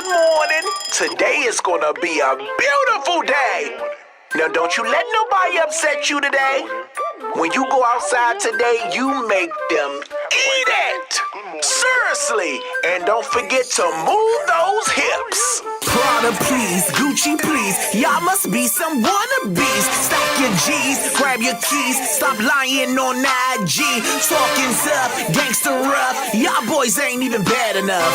Good morning. Today is gonna be a beautiful day. Now don't you let nobody upset you today. When you go outside today, you make them eat it. Seriously. And don't forget to move those hips. Prada please, Gucci please. Y'all must be some wannabes. Stack your G's, grab your keys. Stop lying on IG. Talking tough, gangster rough. Y'all boys ain't even bad enough.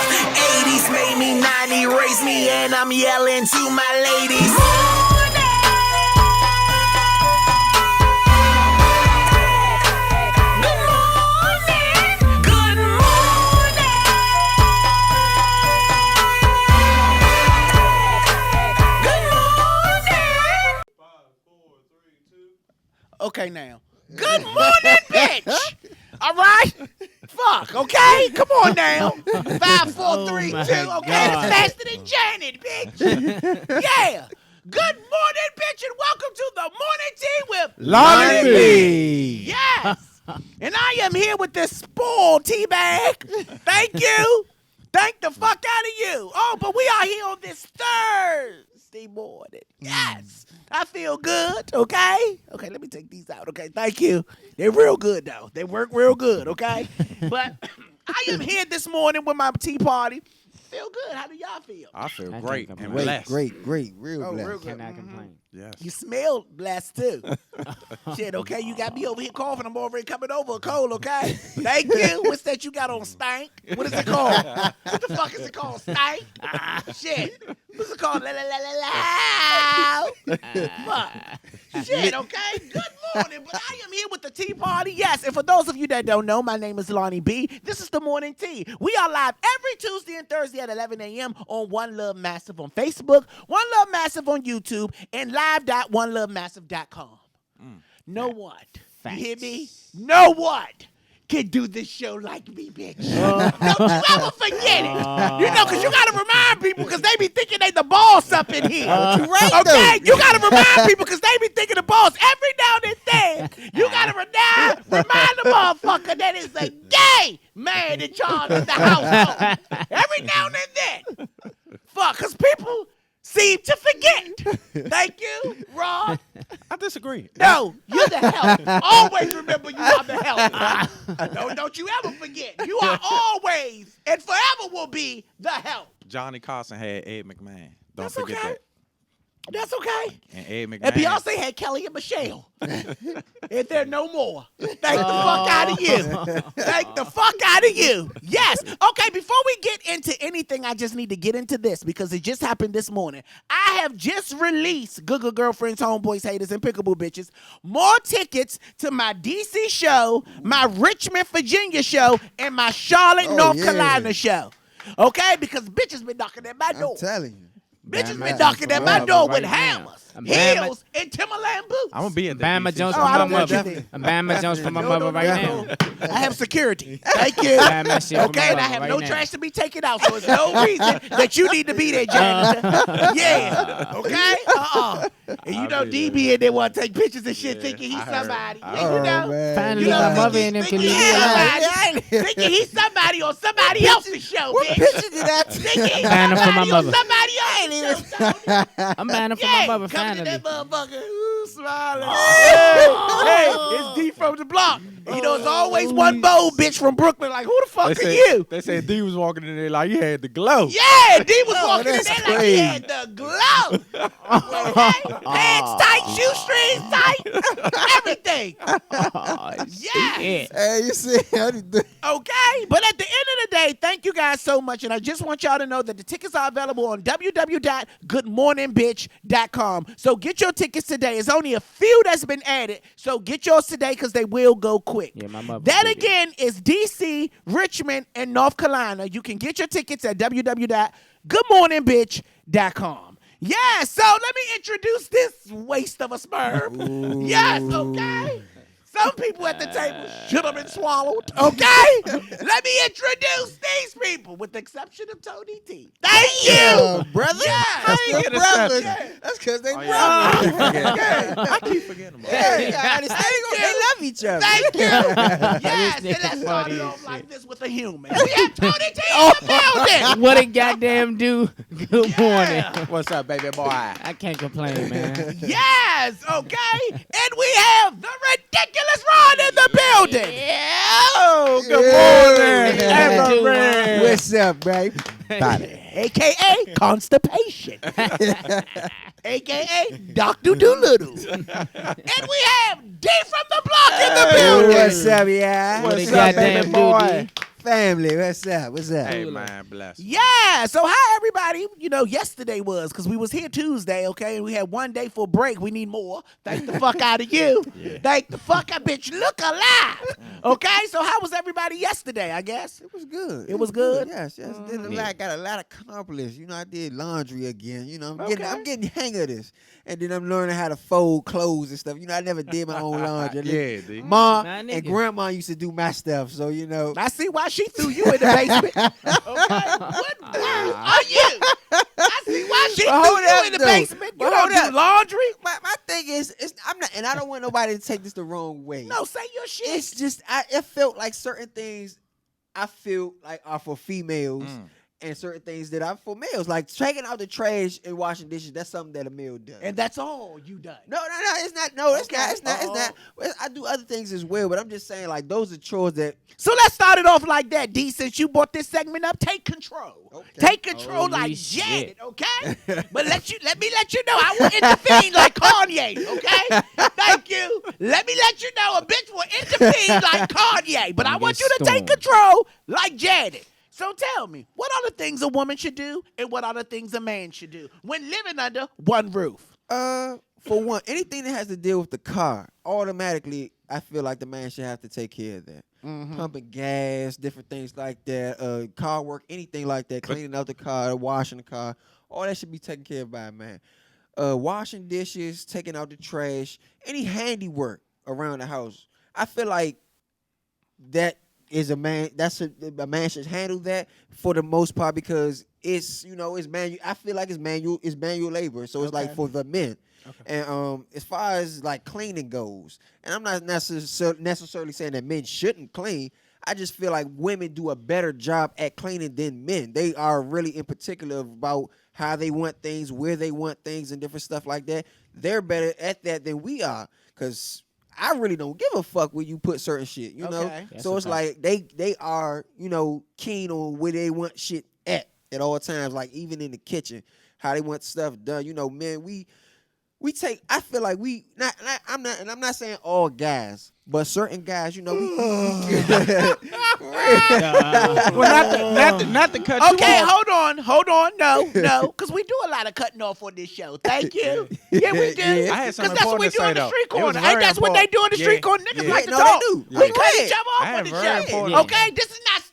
80s made me, 90 raised me, and I'm yelling to my ladies. Okay, now. Good morning, bitch. All right? Fuck, okay? Come on now. 5, 4, 3, 2. Okay, that's faster than Janet, bitch. Yeah. Good morning, bitch, and welcome to the Morning Tea with Lonnie Bee. Yes. And I am here with this spoiled tea bag. Thank you. Thank the fuck out of you. Oh, but we are here on this Thursday morning. Yes. I feel good, okay? Okay, let me take these out, okay? Thank you. They're real good, though. They work real good, okay? But I am here this morning with my tea party. Feel good. How do y'all feel? I feel great and Great, blessed. great, real blessed. Real good. Cannot complain. Yes. You smell blessed, too. Shit, okay? You got me over here coughing. I'm already coming over a cold, okay? Thank you. What's that you got on, stank? What is it called? What the fuck is it called, stank? Shit. What's it called? La la la la la. Fuck. Shit, okay? Good morning. But I am here with the tea party. Yes, and for those of you that don't know, my name is Lonnie Bee. This is the Morning Tea. We are live every Tuesday and Thursday at 11 a.m. on One Love Massive on Facebook, One Love Massive on YouTube, and live.onelovemassive.com. No one. You hear me? No one can do this show like me, bitch. Don't you ever forget it. You know, because you got to remind people because they be thinking they the boss up in here. Okay? You got to remind people because they be thinking the boss. Every now and then, you got to remind the motherfucker that it's a gay man in charge of the household. Every now and then. Fuck, because people seem to forget. Thank you, Rob. I disagree. No, you're the help. Always remember you are the help. Don't you ever forget. You are always and forever will be the help. Johnny Carson had Ed McMahon. Don't That's forget okay. that. That's okay. And Ed McMahon. And Beyonce had Kelly and Michelle. And they're no more. Thank the fuck out of you. Thank the fuck out of you. Yes. Okay, before we get into anything, I just need to get into this because it just happened this morning. I have just released Good Girlfriends, Homeboys, Haters, and Pickable Bitches more tickets to my DC show, my Richmond, Virginia show, and my Charlotte, North Carolina show. Okay? Because bitches been knocking at my door. I'm telling you. Bitches been knocking at my door with hammers, heels, and Timberland boots. I'm going to be at the Bama DC Jones show. for I my don't want mother. you there. Bama Jones for my mother right now. I have security. Thank you. Bama shit for Okay, my and I mother have right no now. trash to be taken out, so there's no reason that you need to be there, janitor. Yeah. Okay? And you know DB and they want to take pictures and shit thinking he's somebody. Yeah, you know? Man. Finally, You know, my mother and them can thinking leave he's me alone. somebody. Thinking he's somebody on somebody else's show, What bitch. picture did I take? Thinking he's Banner for my somebody on mother. somebody else's show, Tony. I'm banning for Yeah, my mother coming to finally. that motherfucker. Ooh, smiling. Hey, it's Dee From The Block. And you know, it's always one bold bitch from Brooklyn like, who the fuck are you? They said D was walking in there like he had the glow. Yeah, D was walking in that's there like he crazy. had the glow. Okay? Pants tight, shoestrings tight, everything. Yes. Hey, you see? Okay, but at the end of the day, thank you guys so much, and I just want y'all to know that the tickets are available on www.goodmorningbitch.com. So get your tickets today. It's only a few that's been added, so get yours today because they will go quick. Yeah, my mother That did it. again is DC, Richmond, and North Carolina. You can get your tickets at www.goodmorningbitch.com. Yeah, so let me introduce this waste of a sperm. Yes, okay. So Some people at the table should have been swallowed. Okay? Let me introduce these people, with the exception of Tony T. Thank you. Brother? Yeah. That's ain't the get a brothers. second. That's because they Oh, brothers. yeah. I keep forgetting about that. Yeah, I understand. They love each other. Thank you. Yes, and nigga let's start funny it as off shit. like this with a human. We have Tony T in the building. What a goddamn do. Good morning. What's up, baby boy? I can't complain, man. Yes, okay. And we have the ridiculous Ron in the building. Oh, good morning, Yeah. Everett. What's up, babe? AKA constipation. AKA Dr. Doolittle. And we have Dee from the Block in the building. What's up, yeah? What a What's up, goddamn baby boy? do. Family, what's up? What's up? Hey, man, bless. Yeah, so how everybody, yesterday was, because we was here Tuesday, okay, and we had one day for a break. We need more. Thank the fuck out of you. Thank the fuck out, bitch. Look alive. Okay, so how was everybody yesterday, I guess? It was good. It was good? Yes. Did a lot, got a lot accomplished. I did laundry again. I'm getting the hang of this. And then I'm learning how to fold clothes and stuff. I never did my own laundry. Yeah, dude. Mom Nah, and nigga. grandma used to do my stuff. So, I see why she threw you in the basement. Okay, what words are you? I see why she But threw hold you up, in the though. basement. You But don't hold do up. laundry? my thing is, I'm not, and I don't want nobody to take this the wrong way. No, say your shit. It's just, it felt like certain things I feel like are for females. And certain things that are for males, like taking out the trash and washing dishes. That's something that a male does. And that's all you done. No, it's not. No, it's Okay. not. It's not. Well, I do other things as well, but I'm just saying, like, those are chores that. So let's start it off like that, D. Since you brought this segment up, take control. Okay. Take control Holy like shit. Janet, okay? But let me let you know I will intervene like Kanye, okay? Thank you. Let me let you know a bitch will intervene like Kanye, but I Get want you to take stormed. control like Janet. So tell me, what are the things a woman should do and what are the things a man should do when living under one roof? For one, anything that has to deal with the car, automatically, I feel like the man should have to take care of that. Pumping gas, different things like that, car work, anything like that, cleaning out the car, washing the car, all that should be taken care of by a man. Washing dishes, taking out the trash, any handiwork around the house. I feel like that is a man. A man should handle that for the most part because it's it's manual. I feel like it's manual labor, so it's like for the men. And as far as like cleaning goes, and I'm not necessarily saying that men shouldn't clean. I just feel like women do a better job at cleaning than men. They are really in particular about how they want things, where they want things, and different stuff like that. They're better at that than we are, because I really don't give a fuck where you put certain shit, you know? That's So a it's fact. like they are, keen on where they want shit at all times, like even in the kitchen, how they want stuff done. Men, we take, I feel like I'm not saying all guys, but certain guys, we Well, not to cut Okay, you off. hold on. No, because we do a lot of cutting off on this show. Thank you. Yeah, we do. Yeah. I had Because something that's what we important to do say, in the though. street It was corner. very Ain't that's what they do in the street Yeah. corner? Niggas Yeah. like to No, talk. they do. We Yeah. cut each other I off had on the very show. important- Yeah. Okay, this is not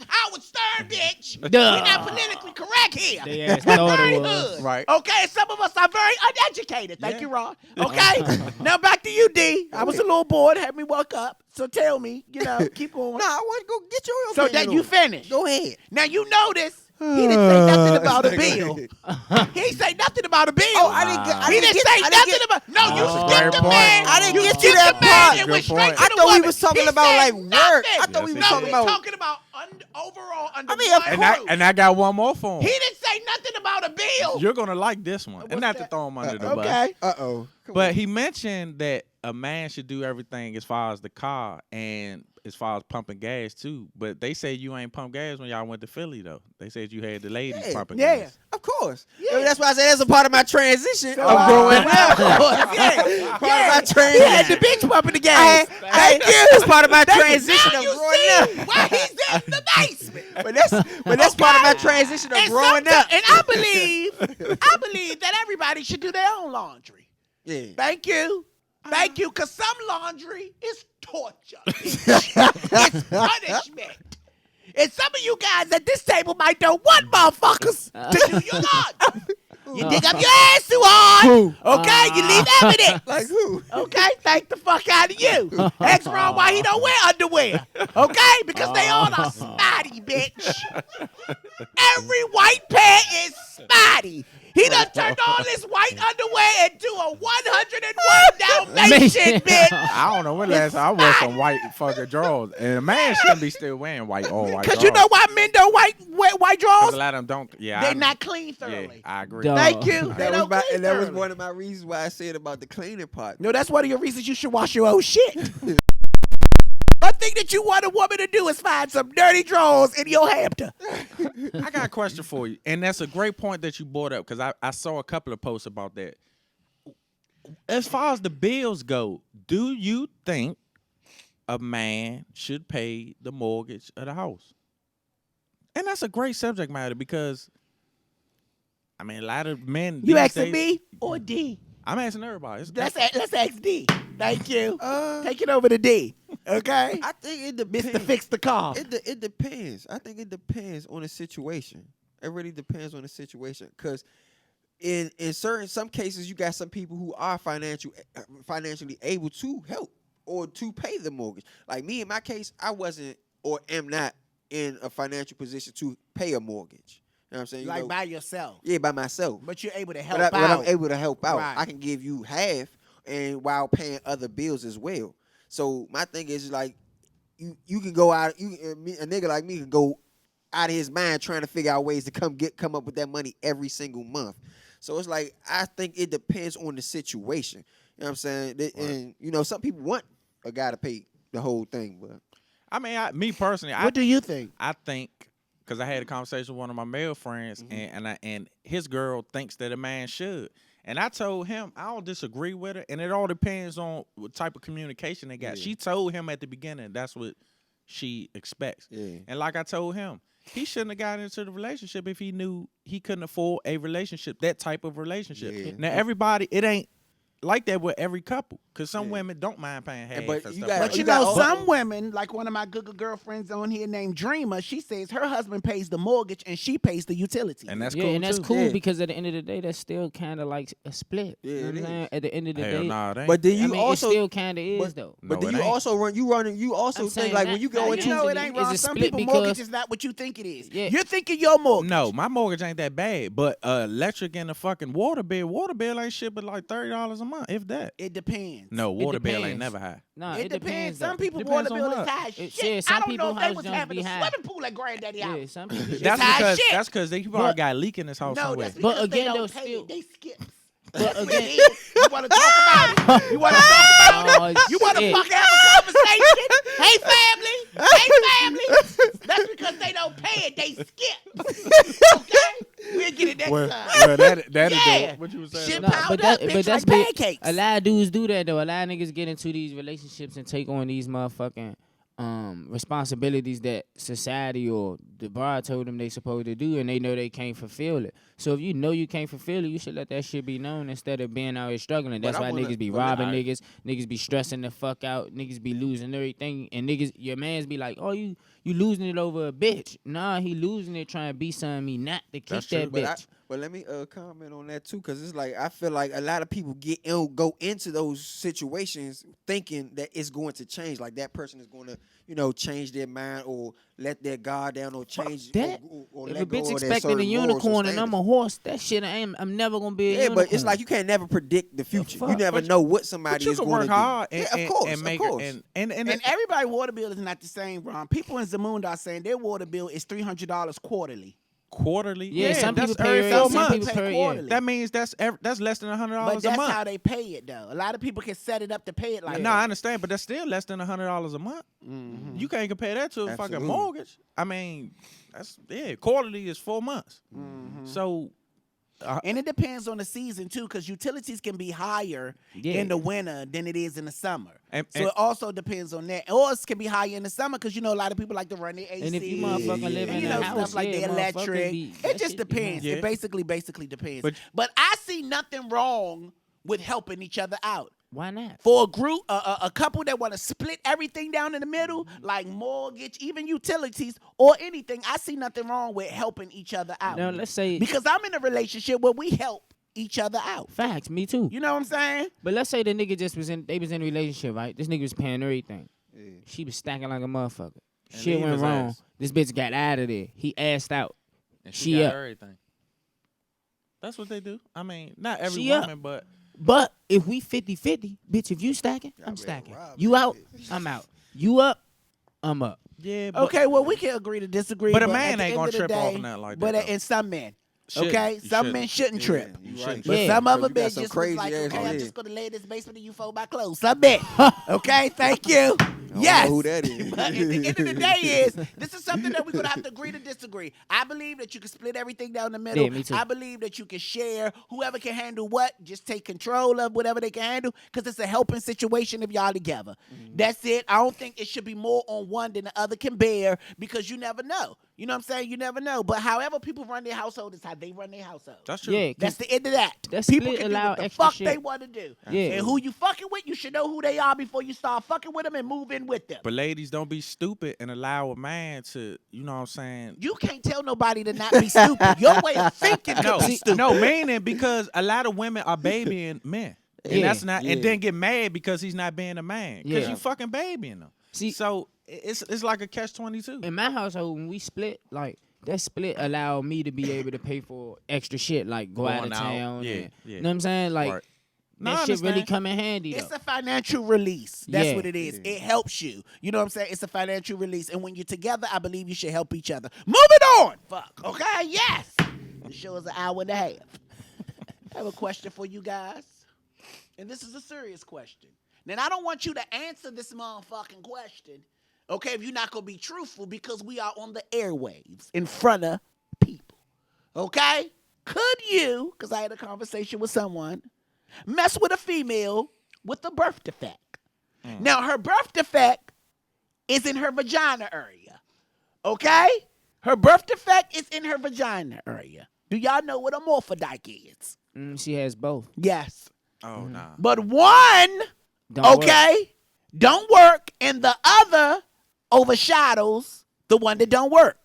Howard Stern, bitch. Duh. We're not politically correct here. They ass We're thought it very was. hood. Right. Okay, some of us are very uneducated. Thank Yeah. you, Ron. Okay, now back to you, D. I was a little bored, had me woke up. So tell me, keep going. Nah, I want to go get your So opinion that you on it. finished. Go ahead. Now you notice he didn't say nothing about a bill. He ain't say nothing about a bill. Oh, I didn't get. I He didn't get- say I didn't nothing get- about. No, you Oh, skipped great the point. man. I didn't You get to skipped that the man part. and Good went straight point. to I the thought we woman. was talking He about said like work. nothing. I thought we Yes, was he talking did. No, about. he's talking about overall under mean, one of roof. And I got one more for He him. didn't say nothing about a bill. You're gonna like this one, What's and not that? to throw him under the bus. Okay. Uh-oh. But he mentioned that a man should do everything as far as the car and as far as pumping gas too. But they say you ain't pump gas when y'all went to Philly though. They said you had the ladies Yeah. pumping Yeah. gas. Of course. Yeah. That's why I said that's a part of my transition So, of growing up. yeah. Part of my He transition. had the bitch pumping the gas. Thank you. That's part of my transition Now of you growing see up. why he's in the basement. But that's part of my transition of And growing someti- up. And I believe that everybody should do their own laundry. Yeah. Thank you. Thank you, because some laundry is torture. It's punishment. And some of you guys at this table might don't want motherfuckers to do your laundry. You dig up your ass too hard. Okay, you leave evidence. Like who? Okay, thank the fuck out of you. Ask Ron why he don't wear underwear. Okay, because they all are spotty, bitch. Every white pant is spotty. He done turned all this white underwear into a 101 Dalmatian, bitch. I don't know when last time I wore some white fucking drawers. And a man shouldn't be still wearing all white drawers. Because you know why men don't wear white 'Cause drawers? a lot of them don't. Yeah, They're not clean thoroughly. Yeah, I agree. Duh. Thank you. They That don't clean and that was thoroughly. one of my reasons why I said about the cleaning part. No, that's one of your reasons you should wash your own shit. One thing that you want a woman to do is find some dirty drawers in your hamper. I got a question for you, and that's a great point that you brought up because I saw a couple of posts about that. As far as the bills go, do you think a man should pay the mortgage of the house? And that's a great subject matter because, I mean, a lot of men. You these asking days- me or D? I'm asking everybody. Let's ask D. Thank you. Take it over to D. Okay? I think it depends. Mr. Fix the car. It depends. I think it depends on the situation. It really depends on the situation. Because in some cases, you got some people who are financially able to help or to pay the mortgage. Like me, in my case, I wasn't or am not in a financial position to pay a mortgage. You know what I'm saying? Like by yourself. Yeah, by myself. But you're able to help But out. I'm able to help out. Right. I can give you half, and while paying other bills as well. So my thing is like, you can go out. A nigga like me can go out of his mind trying to figure out ways to come up with that money every single month. So it's like I think it depends on the situation. You know what I'm saying? And you know, some people want a guy to pay the whole thing, but I mean, me personally, What do you think? I think because I had a conversation with one of my male friends, and his girl thinks that a man should. And I told him I don't disagree with her, and it all depends on what type of communication they got. Yeah. She told him at the beginning that's what she expects. Yeah. And like I told him, he shouldn't have gotten into the relationship if he knew he couldn't afford a relationship, that type of relationship. Yeah. Now, everybody, it ain't like that with every couple, because some women don't mind paying half but and you stuff got- like But you that. know, some women, like one of my good girlfriends on here named Dreamer, she says her husband pays the mortgage and she pays the utility. And that's Yeah, cool and that's too. cool Yeah. because at the end of the day, that's still kind of like a split. Yeah, You know it what I'm saying? is. At the end of the Hell day, nah, it ain't. but then you I mean, also it still kind of is but- though. No, But do it you ain't. also you also I'm think saying like that- when you that go You into know it Potentially ain't is wrong. a Some split people because- mortgage is not what you think it is. Yeah. You're thinking your mortgage. No, my mortgage ain't that bad, but electric and the fucking water bill ain't shit but like $30 a month, if that. It depends. No, water bill ain't depends. never high. Nah, It depends. Some though. people Depends water on bill is what. high as It- shit. yeah, I some don't know people if they house was joints having be a high. swimming pool at Granddaddy Yeah, house. some people. That's high because shit. they probably got a leak in this house No, somewhere. that's because But they again, don't though, pay still- it. They skip. But That's what it again, is. You want to talk about it? You want to talk about it? Oh, You want to shit. fucking have a conversation? Hey, family. Hey, family. That's because they don't pay it. They skip. Okay? We'll get it next time. that'll Yeah. What you was saying? Shit Nah, piled but up, bitch, that's like big. pancakes. A lot of dudes do that though. A lot of niggas get into these relationships and take on these motherfucking responsibilities that society or the bar told them they supposed to do, and they know they can't fulfill it. So if you know you can't fulfill it, you should let that shit be known instead of being out here struggling. That's But why I wanna- niggas be but robbing I- niggas be stressing the fuck out, niggas be losing everything, and your mans be like, oh, you losing it over a bitch. Nah, he losing it trying to be something he not to keep That's that true. bitch. But let me comment on that too, because it's like I feel like a lot of people go into those situations thinking that it's going to change, like that person is going to change their mind or let their guard down or change that. or If let a go bitch of their expecting a certain morals or unicorn and I'm a standards. horse, that shit I'm never gonna be a Yeah, unicorn. but it's like you can't never predict the future. You fuck? never But- know what But somebody you is can going work to hard do. and, Yeah, of course, and make of course. and And everybody's water bill is not the same, Ron. People in Zamunda are saying their water bill is $300 quarterly. quarterly. Yeah, some that's people pay every it, 4 some months. people pay pay quarterly. That means that's less than $100 But a that's month. how they pay it, though. A lot of people can set it up to pay it like No, that. I understand, but that's still less than $100 a month. Mm-hmm. You can't compare that to a fucking Absolutely. mortgage. I mean, quarterly is 4 months. Mm-hmm. So And it depends on the season, too, because utilities can be higher Yeah. in the winter than it is in the summer. And- So and- it also depends on that. Or it can be higher in the summer because, a lot of people like to run their AC. And if you motherfucking live and, in a stuff house, like yeah, the motherfuckers electric. be- It that just shit be depends. high. It basically depends. But- But I see nothing wrong with helping each other out. Why not? For a group, a couple that want to split everything down in the middle, like mortgage, even utilities or anything, I see nothing wrong with helping each other out. Now let's say Because I'm in a relationship where we help each other out. facts. Me too. You know what I'm saying? But let's say the nigga they was in a relationship, right? This nigga was paying everything. Yeah. She was stacking like a motherfucker. And Shit leave went his wrong. ass. This bitch got out of there. He assed out. And She got up. everything. That's what they do. I mean, not every She up. woman, but But if we 50-50, bitch, if you stacking, I'm stacking. rob You that out, I'm out. You up, I'm up. yeah. But Okay, well, we can agree to disagree. But a at man the ain't end gonna of the trip off day- nothing like that, But though. and some men, Shouldn't. okay, You some shouldn't. men shouldn't trip. You You right. shouldn't. But Yeah. some other You got men some just was crazy like, ass okay, I'm men. just gonna lay in this basement and you fold my clothes. Some men, okay, thank you. I don't Yes. know who that is. But at the end of the day is, this is something that we're going to have to agree to disagree. I believe that you can split everything down the middle. Yeah, me too. I believe that you can share. Whoever can handle what, just take control of whatever they can handle because it's a helping situation if y'all together. That's it. I don't think it should be more on one than the other can bear because you never know. You know what I'm saying? You never know. But however people run their household is how they run their household. that's true. Yeah, That's the end of that. That People split can do allow what the extra fuck shit. they want to do. Yeah. And who you fucking with, you should know who they are before you start fucking with them and move in with them. But ladies, don't be stupid and allow a man to, you know what I'm saying? You can't tell nobody to not be stupid. Your way of thinking could No, be stupid. no, meaning because a lot of women are babying men. And Yeah. that's not, Yeah. and then get mad because he's not being a man. Because Yeah. you fucking babying him. See- so it's like a catch-22. In my household, when we split, like that split allowed me to be able to pay for extra shit, like go out of Going out. town. Yeah, and- yeah. You know what I'm saying? Like Right. No, I that shit really understand. come in handy It's though. a financial release. That's Yeah. what it is. It helps you. You know what I'm saying? It's a financial release. And when you're together, I believe you should help each other. Moving on. Fuck. Okay? Yes. The show is an hour and a half. I have a question for you guys. And this is a serious question. Now, I don't want you to answer this motherfucking question, okay, if you're not going to be truthful because we are on the airwaves in front of people. Okay? Could you, because I had a conversation with someone, mess with a female with a birth defect? Now, her birth defect is in her vagina area. Okay? Her birth defect is in her vagina area. Do y'all know what a morphodike is? She has both. Yes. Oh, nah. But one, Don't work. okay, don't work, and the other overshadows the one that don't work.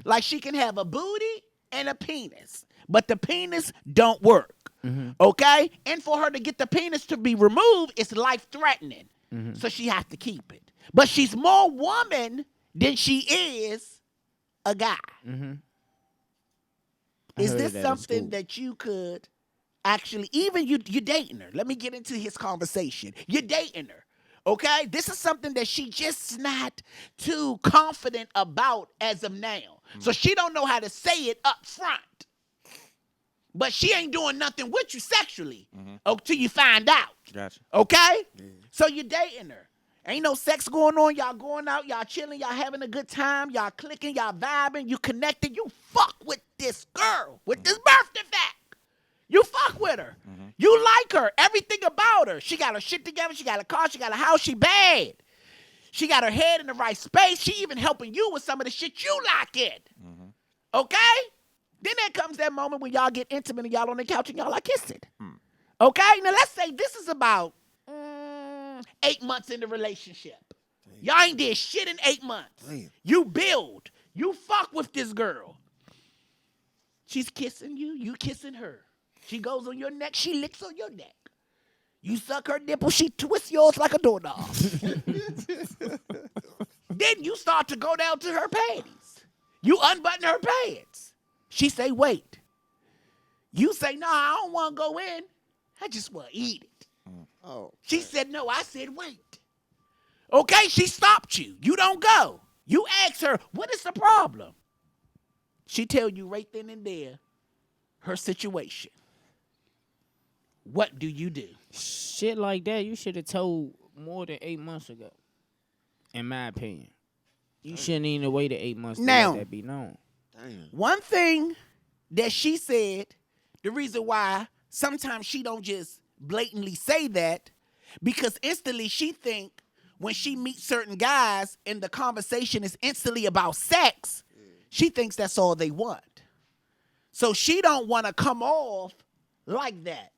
Like she can have a booty and a penis, but the penis don't work. Okay? And for her to get the penis to be removed, it's life-threatening. So she has to keep it. But she's more woman than she is a guy. Is heard this of that in something school. that you could actually, even you're dating her. Let me get into his conversation. You're dating her. Okay? This is something that she just not too confident about as of now. So she don't know how to say it up front. But she ain't doing nothing with you sexually until you find out. Gotcha. Okay? So you're dating her. Ain't no sex going on. Y'all going out. Y'all chilling. Y'all having a good time. Y'all clicking. Y'all vibing. You connected. You fuck with this girl with this birth defect. You fuck with her. You like her. Everything about her. She got her shit together. She got a car. She got a house. She bad. She got her head in the right space. She even helping you with some of the shit you like it. Okay? Then there comes that moment when y'all get intimate and y'all on the couch and y'all are kissing. Okay? Now let's say this is about 8 months in the relationship. Y'all ain't did shit in 8 months. Damn. You build. You fuck with this girl. She's kissing you. You kissing her. She goes on your neck. She licks on your neck. You suck her nipple. She twists yours like a doorknob. Then you start to go down to her panties. You unbutton her pants. She say, wait. You say, no, I don't want to go in. I just want to eat it. Oh, She said, no. I said, wait. Okay, she stopped you. You don't go. You ask her, what is the problem? She tell you right then and there her situation. What do you do? Shit like that, you should have told more than 8 months ago. In my opinion, you shouldn't even wait 8 months to Now- let that be known. damn. One thing that she said, the reason why sometimes she don't just blatantly say that, because instantly she think when she meets certain guys and the conversation is instantly about sex, she thinks that's all they want. So she don't want to come off like that.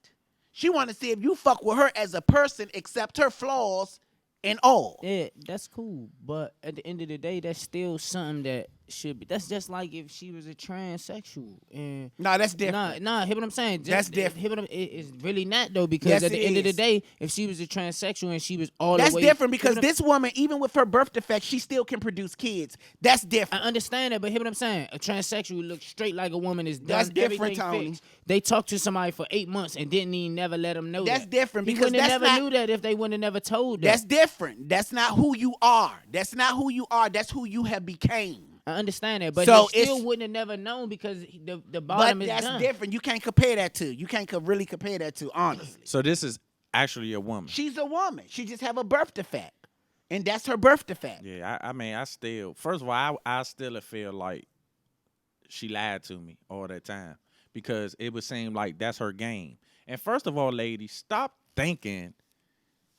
She want to see if you fuck with her as a person, accept her flaws and all. Yeah, that's cool. But at the end of the day, that's still something that should be. That's just like if she was a transsexual. And No, that's different. Nah, hear what I'm saying? That's different. It's really not though, because Yes, at the it end of the is. day, if she was a transsexual and she was all That's the way, different because hear what I'm- this woman, even with her birth defect, she still can produce kids. That's I different. understand that, but hear what I'm saying? A transsexual looks straight like a woman is done. That's different, everything Tony. fixed. They talked to somebody for 8 months and didn't even never let them know That's that. different He because wouldn't have that's never not- knew that if they wouldn't have never told that. That's different. That's not who you are. That's not who you are. That's who you have became. I understand that, but So he still it's- wouldn't have never known because the But bottom is that's done. different. You can't compare that to. You can't really compare that to, honestly. So this is actually a woman. She's a woman. She just have a birth defect. And that's her birth defect. Yeah, I mean, I still, first of all, I still feel like she lied to me all that time because it would seem like that's her game. And first of all, ladies, stop thinking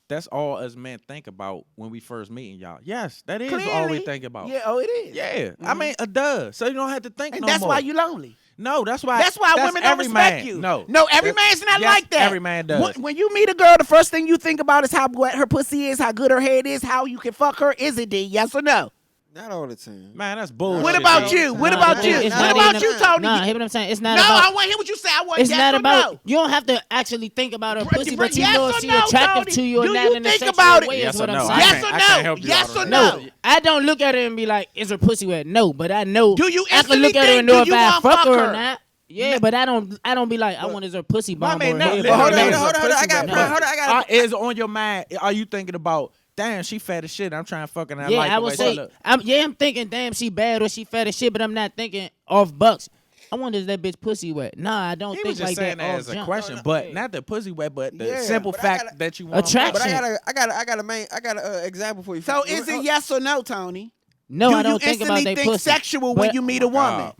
that's all us men think about when we first meeting y'all. Yes, that is all we Clearly. think about. Yeah, oh, it is. Yeah, I mean, it does. So you don't have to think And no that's more. why you lonely. No, that's why. That's why women don't every respect man. you. No, every man's not yes, like that. every man does. When you meet a girl, the first thing you think about is how wet her pussy is, how good her head is, how you can fuck her. Is it D? Yes or no? Not all the time. Man, that's bullshit. What about though. you? What Nah, about nah, you? it's What not about even you, Tony? Nah, hear what I'm saying? It's not No, about. I want to hear what you say. I want It's yes not or about. no. You don't have to actually think about her pussy, but you yes know or if she no, attractive Tony? to you or Do not you in a think sexual about it? way. Yes Is or what I'm no? saying. Yes can't- or I can't no? help you Yes out or on no? that. No, I don't look at her and be like, "Is her pussy wet?" No, but I know. Do you I can look instantly at her and think, know do if you I want fuck fuck her her? or not. Yeah, but I don't be like, I want is her pussy bomb man, or no, her head. literally, hold on, is hold a on, hold on, I pussy got- wet. hold on, I got- Is on your mind? Are you thinking about? Damn, she fat as shit. I'm trying to fucking. I Yeah, like I the would way say, she look. I'm thinking, damn, she bad or she fat as shit, but I'm not thinking off bucks. I wonder is that bitch pussy wet? Nah, I don't He think was just like saying that that off as a jump. question, but not the pussy wet, but the Yeah, simple but I fact gotta- that you want Attraction. But I got an example for you. So is it yes or no, Tony? No, Do I you don't think about instantly that think pussy. sexual when But- you meet a woman?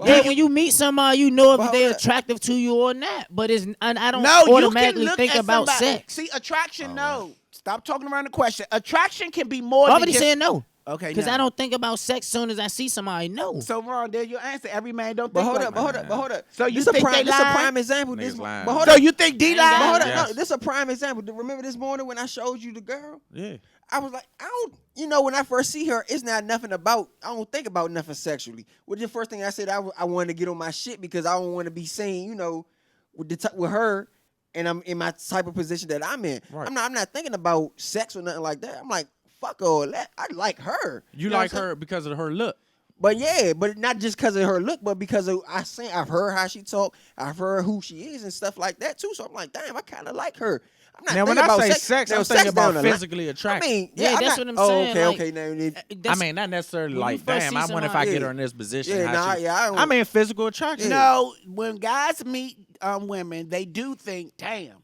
Yeah, when you meet somebody, you know if But they're hold up. attractive to you or not. But I don't No, you can automatically look think at about somebody. sex. See, attraction, no. Stop talking around the question. Attraction can be more I than already just... said no. Okay, Because no. I don't think about sex soon as I see somebody. No. So, Ron, there's your answer. Every man don't But think hold like up, but hold up, but hold up. So you this think this they a lying? prime example. Niggas This, lying. but hold So up, you think D ain't lied? got but hold up. Yes. No, this a prime example. Remember this morning when I showed you the girl? Yeah. I was like, I don't, you know, when I first see her, it's not nothing about, I don't think about nothing sexually. Well, the first thing I said, I wanted to get on my shit because I don't want to be seen, you know, with her, and I'm in my type of position that I'm in. Right. I'm not thinking about sex or nothing like that. I'm like, fuck all that. I like her. You know like what I'm saying? her because of her look. But yeah, but not just because of her look, but because of I've heard how she talk, I've heard who she is and stuff like that too. So I'm like, damn, I kind of like her. I'm not Now, when thinking I about say sex, sex, now, I'm thinking down about the line. physically I attractive. mean, Yeah, I'm that's not, what I'm oh, saying, okay, like- okay. Now, I That's- mean, not necessarily when you like, first damn, see I wonder if I somebody- get her in this position. Yeah, how nah, she- yeah, I don't- I mean, physical attraction. No, when guys meet women, they do think, damn,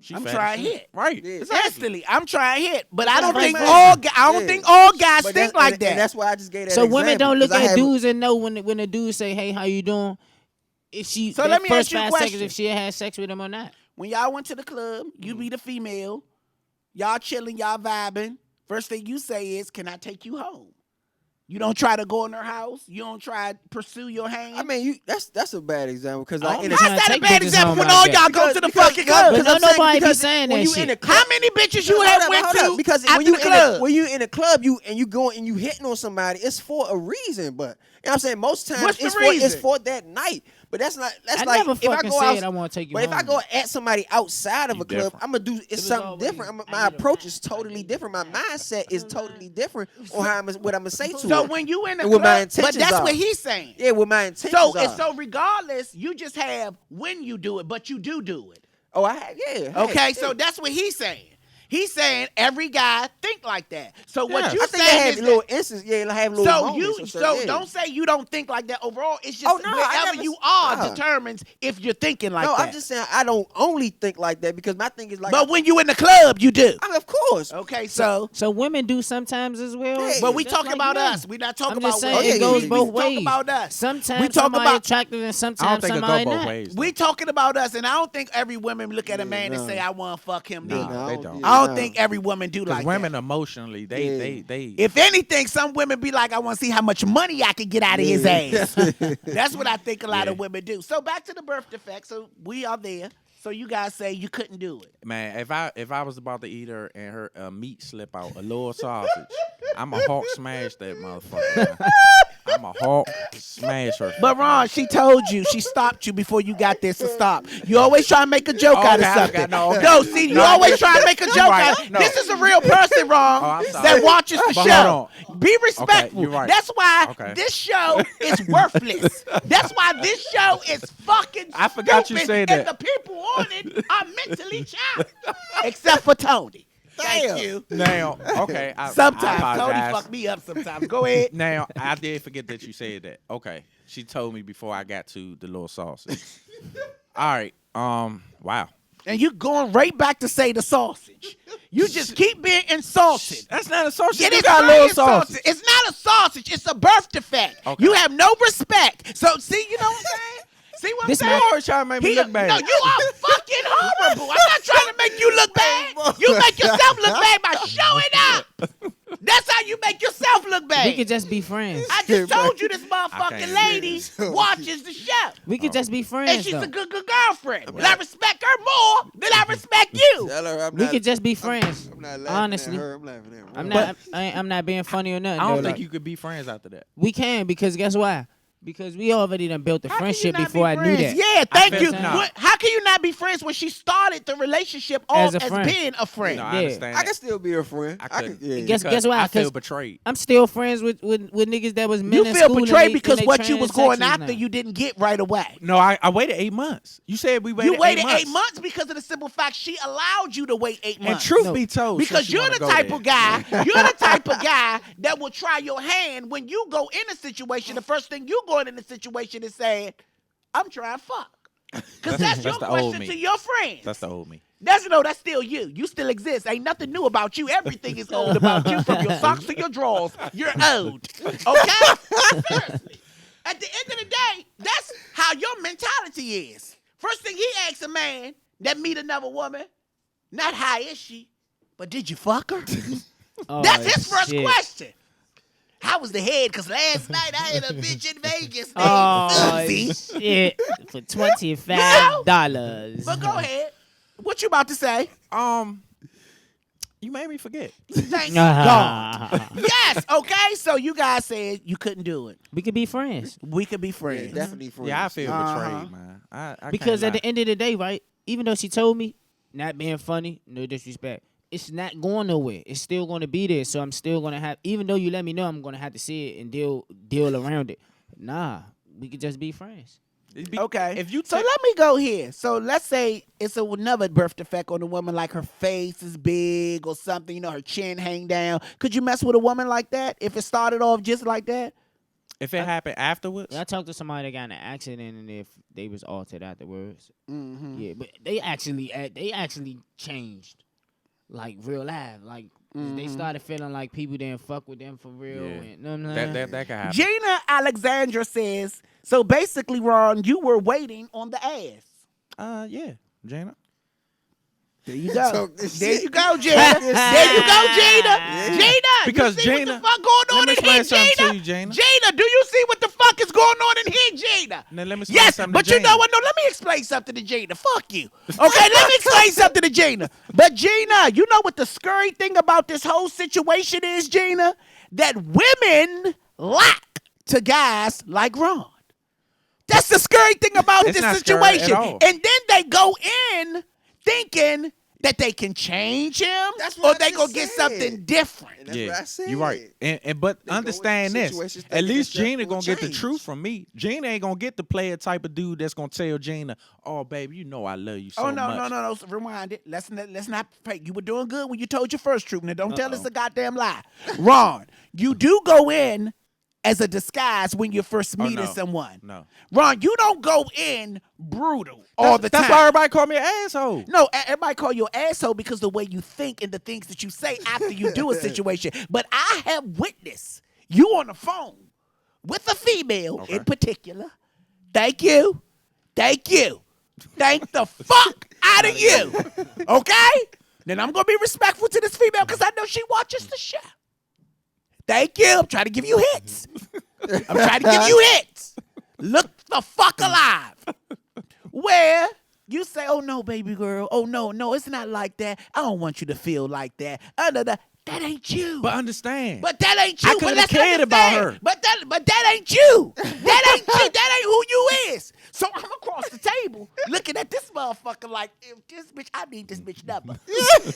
She I'm fat as trying shit. hit. Right. Yeah. Exactly. instantly, I'm trying to hit. But I That's don't right, think man. all I don't Yeah. think all guys But think that's- like and that. that's why I just gave that So example. women don't look 'cause I at have- dudes and know when the dude say, "Hey, how you doing?" If she So that let me first ask you a 5 question. seconds if she had sex with him or not. When y'all went to the club, you Mm-hmm. be the female, y'all chilling, y'all vibing. First thing you say is, "Can I take you home?" You don't try to go in her house. You don't try to pursue your hand. I mean, that's a bad example because I like don't in know a, how- how's that a take bad bitches example home when like all that. y'all go to the fucking But club? don't nobody be because saying when that you shit. in the club, How many bitches you Hold have up, went hold up, to because after when you the club? when you in a club, you going and you hitting on somebody, it's for a reason. But you know what I'm saying, most times What's the it's reason? for that night. But that's like I like never if I fucking go said out, I wanna take you But if I home. go at somebody outside of You a club, different. I'm gonna do was something always, different. I My need a approach man. is totally different. My mindset is totally different on how what I'm gonna say to So her. when you in the And what my club, but intentions that's are. what he's saying. Yeah, what my intentions So are. and so regardless, you just have when you do it, but you do it. Oh, I have, yeah. Okay, yeah. so that's what he's saying. He's saying every guy think like that. So what Yeah. you I think they saying have is little that, instances. Yeah, they have little so moments. you or so something, yeah. don't say you don't think like that overall. It's just Oh, no, I wherever never you s- are nah. determines if you're thinking like No, that. I'm just saying I don't only think like that because my thing is like. but when you in the club, you do. I mean, of course. Okay, so So women do sometimes as well. Yeah. but we Just talking like about men. us. We not talking I'm about just saying women. yeah, it goes yeah, both we ways. talk about us. Sometimes we talk somebody about attractive and I don't sometimes think it somebody go both not. ways. we talking about us, and I don't think every woman look at a Yeah, man and no. say, "I want to fuck him." Nah, neither. No, they don't. I don't no. think every woman do Because like women that. emotionally, Yeah. they. If anything, some women be like, "I want to see how much money I can get out of his Yeah. ass." That's what I think a lot of Yeah. women do. So back to the birth defect. So we are there. So you guys say you couldn't do it. Man, if I was about to eat her and her meat slip out, a little sausage, I'm a hawk smash that motherfucker. Man. I'm a hawk smash her. But Ron, she told you, she stopped you before you got there, so stop. You always try to make a joke out of something. No, see, you always try to make a joke out of This is a real person, Ron, that watches the show. Be respectful. Okay, right. That's why this show is worthless. That's why this show is fucking I forgot stupid, you said that. and the people on it are mentally challenged. Except for Tony. Thank you. Now, okay. I Sometimes Tony apologize. fuck me up sometimes. Go ahead. Now, I did forget that you said that. Okay. She told me before I got to the little sausage. All right. Wow. And you going right back to say the sausage. You just keep being insulted. That's not a sausage. It You is got a very little insulting. sausage. It's not a sausage. It's a birth defect. Okay. You have no respect. So, see, you know what I'm saying? See what I'm This saying? man- You always trying to make me look bad. No, you are fucking horrible. I'm not trying to make you look bad. You make yourself look bad by showing up. That's how you make yourself look bad. We could just be friends. I just told you this I motherfucking can't lady watches the show. We could just be And friends, she's though. a good girlfriend. Will I respect her more than I respect you? Tell her I'm We not, could just be friends. I'm not laughing Honestly. at her. I'm laughing at her. I'm not. I'm not being funny or nothing. I don't though, think like, you could be friends after that. We can, because guess why? Because we already done built a How can you friendship not before be I knew friends? that. Yeah, thank feel you. no. How can you not be friends when she started the relationship off As a as friend. being a friend? No, I Yeah. understand I can that. still be her friend. I I couldn't. can, yeah. Guess why? I feel 'Cause betrayed. I'm still friends with niggas that was men You in feel school and betrayed they- because and they what you was going transsexuals after now. you didn't get right away. No, I waited 8 months. You said we waited You waited 8 months. because of the simple fact she allowed you to wait 8 And months. truth be told, Because since you you're wanna the go type there. of guy, you're the type of guy that will try your hand when you go in a situation. The first thing you going in the situation is saying, I'm trying to fuck. Because that's your the old question me. to your friends. That's the old me. That's still you. You still exist. Ain't nothing new about you. Everything is old about you, from your socks to your drawers. You're old. Okay? Seriously. At the end of the day, that's how your mentality is. First thing he asks a man that meet another woman, not how is she, but did you fuck her? Oh, That's his first shit. question. How was the head? Because last night I had a bitch in Vegas named Oh Susie. shit! For $25. But go ahead. What you about to say? You made me forget. Thank God. Yes, okay. So you guys said you couldn't do it. We could be friends We could be Yeah, friends. definitely friends. Yeah, I feel Uh-huh. betrayed, man. I because can't at the end of the day, right? Even though she told me not being funny, no disrespect, it's not going nowhere. It's still going to be there. So I'm still going to have, even though you let me know, I'm going to have to see it and deal around it. Nah, we could just be friends. Okay. If you So take- let me go here. So let's say it's another birth defect on a woman, like her face is big or something, you know, her chin hang down. Could you mess with a woman like that if it started off just like that? if it happened afterwards, I talked to somebody that got in an accident, and if they was altered afterwards, Mm-hmm. yeah, but they actually changed, like real life. Like they started feeling like people didn't fuck with them for real. Yeah. And, you know what I'm saying? that could happen. Gina Alexandra says, so basically, Ron, you were waiting on the ass. Yeah, Jana. There you go. Talk this There shit. you go, Gina. There you go, Gina. Yeah. Gina, Because you see Gina- what the fuck going on let me in here, explain something Gina? to you, Gina. Gina, do you see what the fuck is going on in here, Gina? Now let me explain Yes, something but to you Gina. know what? No, let me explain something to Gina. Fuck you. Okay, let me explain something to Gina. But Gina, you know what the scary thing about this whole situation is, Gina? That women lack to guys like Ron. That's the scary thing about It's this not scary at situation. all. And then they go in thinking that they can change him, That's or what I they gonna just get said. something different. And that's what I said. You're right. And but They go into understand this. situations At thinking least that Gina will gonna get the change. truth from me. Gina ain't gonna get the player type of dude that's gonna tell Gina, "Oh, baby, you know I love you so Oh no, much." no. So rewind it. Let's not fake. You were doing good when you told your first truth. Now don't tell us a goddamn lie. Ron, you do go in as a disguise when you're first meeting no. someone. No. Ron, you don't go in brutal all the time. That's why everybody call me an asshole. No, everybody call you an asshole because the way you think and the things that you say after you do a situation. But I have witnessed you on the phone with a female in particular. Thank you. Thank the fuck out of you. Okay? Then I'm going to be respectful to this female because I know she watches the show. Thank you. I'm trying to give you hits. Look the fuck alive. Where You say, oh, no, baby girl. Oh, no, it's not like that. I don't want you to feel like that. That ain't you. But understand. But that ain't you. I coulda But let's cared about understand. her. But that ain't you. That ain't you. That ain't who you is. So I'm across the table looking at this motherfucker like, if this bitch, I need this bitch number.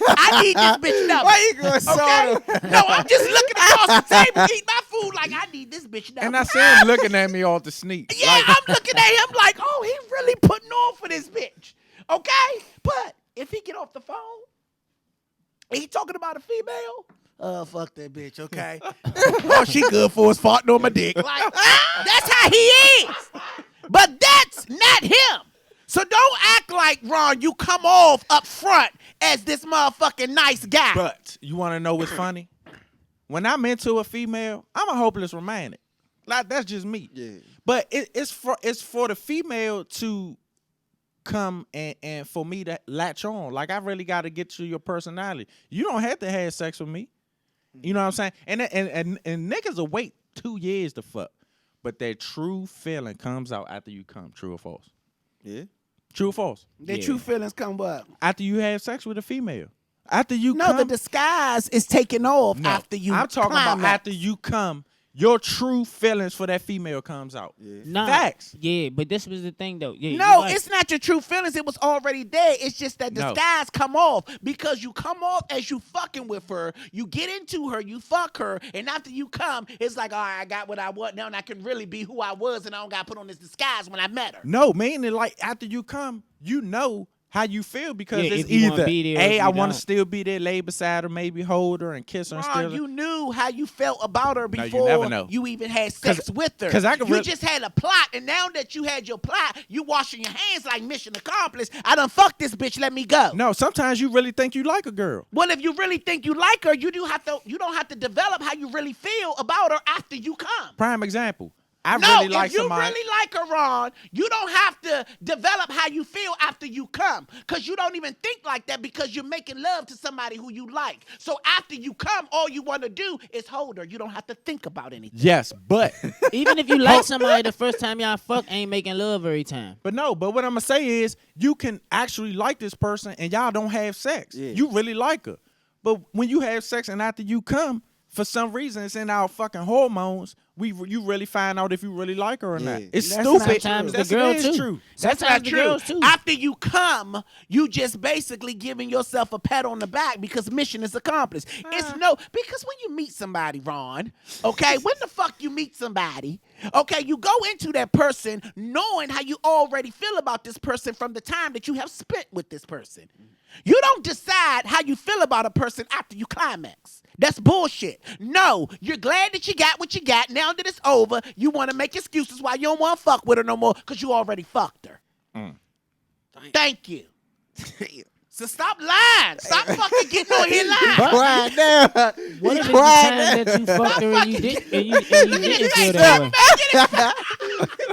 I need this bitch number. Why you going Okay? No, I'm just looking across the table, eating my food like I need this bitch number. And I see him looking at me off the sneak. Yeah, Like, I'm looking at him like, oh, he really putting on for this bitch. Okay? But if he get off the phone, and he talking about a female, fuck that bitch, okay? All she good for is farting on my dick. Like, that's how he is. But that's not him. So don't act like, Ron, you come off up front as this motherfucking nice guy. but you want to know what's funny? When I'm into a female, I'm a hopeless romantic. Like, that's just me. Yeah. But it's for the female to come and for me to latch on. Like, I really got to get to your personality. You don't have to have sex with me. You know what I'm saying? And niggas will wait 2 years to fuck. But that true feeling comes out after you come. True or false? Yeah. True or false? Their Yeah. true feelings come up. After you have sex with a female. After you No, come. the disguise is taken off No, after you I'm talking about climax. after you come, your true feelings for that female comes out. Yeah. Nah, Facts. Yeah, but this was the thing though. Yeah, No, you right. it's not your true feelings. It was already there. It's just that No. disguise come off because you come off as you fucking with her. You get into her, you fuck her, and after you come, it's like, all right, I got what I want now, and I can really be who I was, and I don't got to put on this disguise when I met her. No, meaning like after you come, you know how you feel because Yeah, it's if you wanna either be there or A, if I you want to don't. still be there, lay beside her, maybe hold her and kiss her and Ron, still. you knew how you felt about her No, you before never know. you even had sex with her. 'cause I can you really- just had a plot, and now that you had your plot, you washing your hands like mission accomplished. I done fucked this bitch. Let me go. No, sometimes you really think you like a girl. Well, if you really think you like her, you don't have to develop how you really feel about her after you come. Prime example. I No, really like if you somebody. really like her, Ron, you don't have to develop how you feel after you come, because you don't even think like that because you're making love to somebody who you like. So after you come, all you want to do is hold her. You don't have to think about anything. Yes, but Even if you like somebody the first time y'all fuck, ain't making love every time. but what I'm gonna say is you can actually like this person and y'all don't have sex. Yeah. You really like her. But when you have sex and after you come, for some reason it's in our fucking hormones. You really find out if you really like her or not. Yeah. It's That's stupid. not true. Sometimes the That's girl it is too. true. That's Sometimes not the true. girls too. After you come, you just basically giving yourself a pat on the back because mission is accomplished. It's no, because when you meet somebody, Ron, okay, when the fuck you meet somebody, okay, you go into that person knowing how you already feel about this person from the time that you have spent with this person. You don't decide how you feel about a person after you climax. That's bullshit. No, you're glad that you got what you got. Now that it's over, you want to make excuses why you don't want to fuck with her no more because you already fucked her. Thank you. So stop lying. Stop fucking getting on here lying. Quiet down. What if it's the Quiet time down. that you fucked her and you didn't feel Look that way?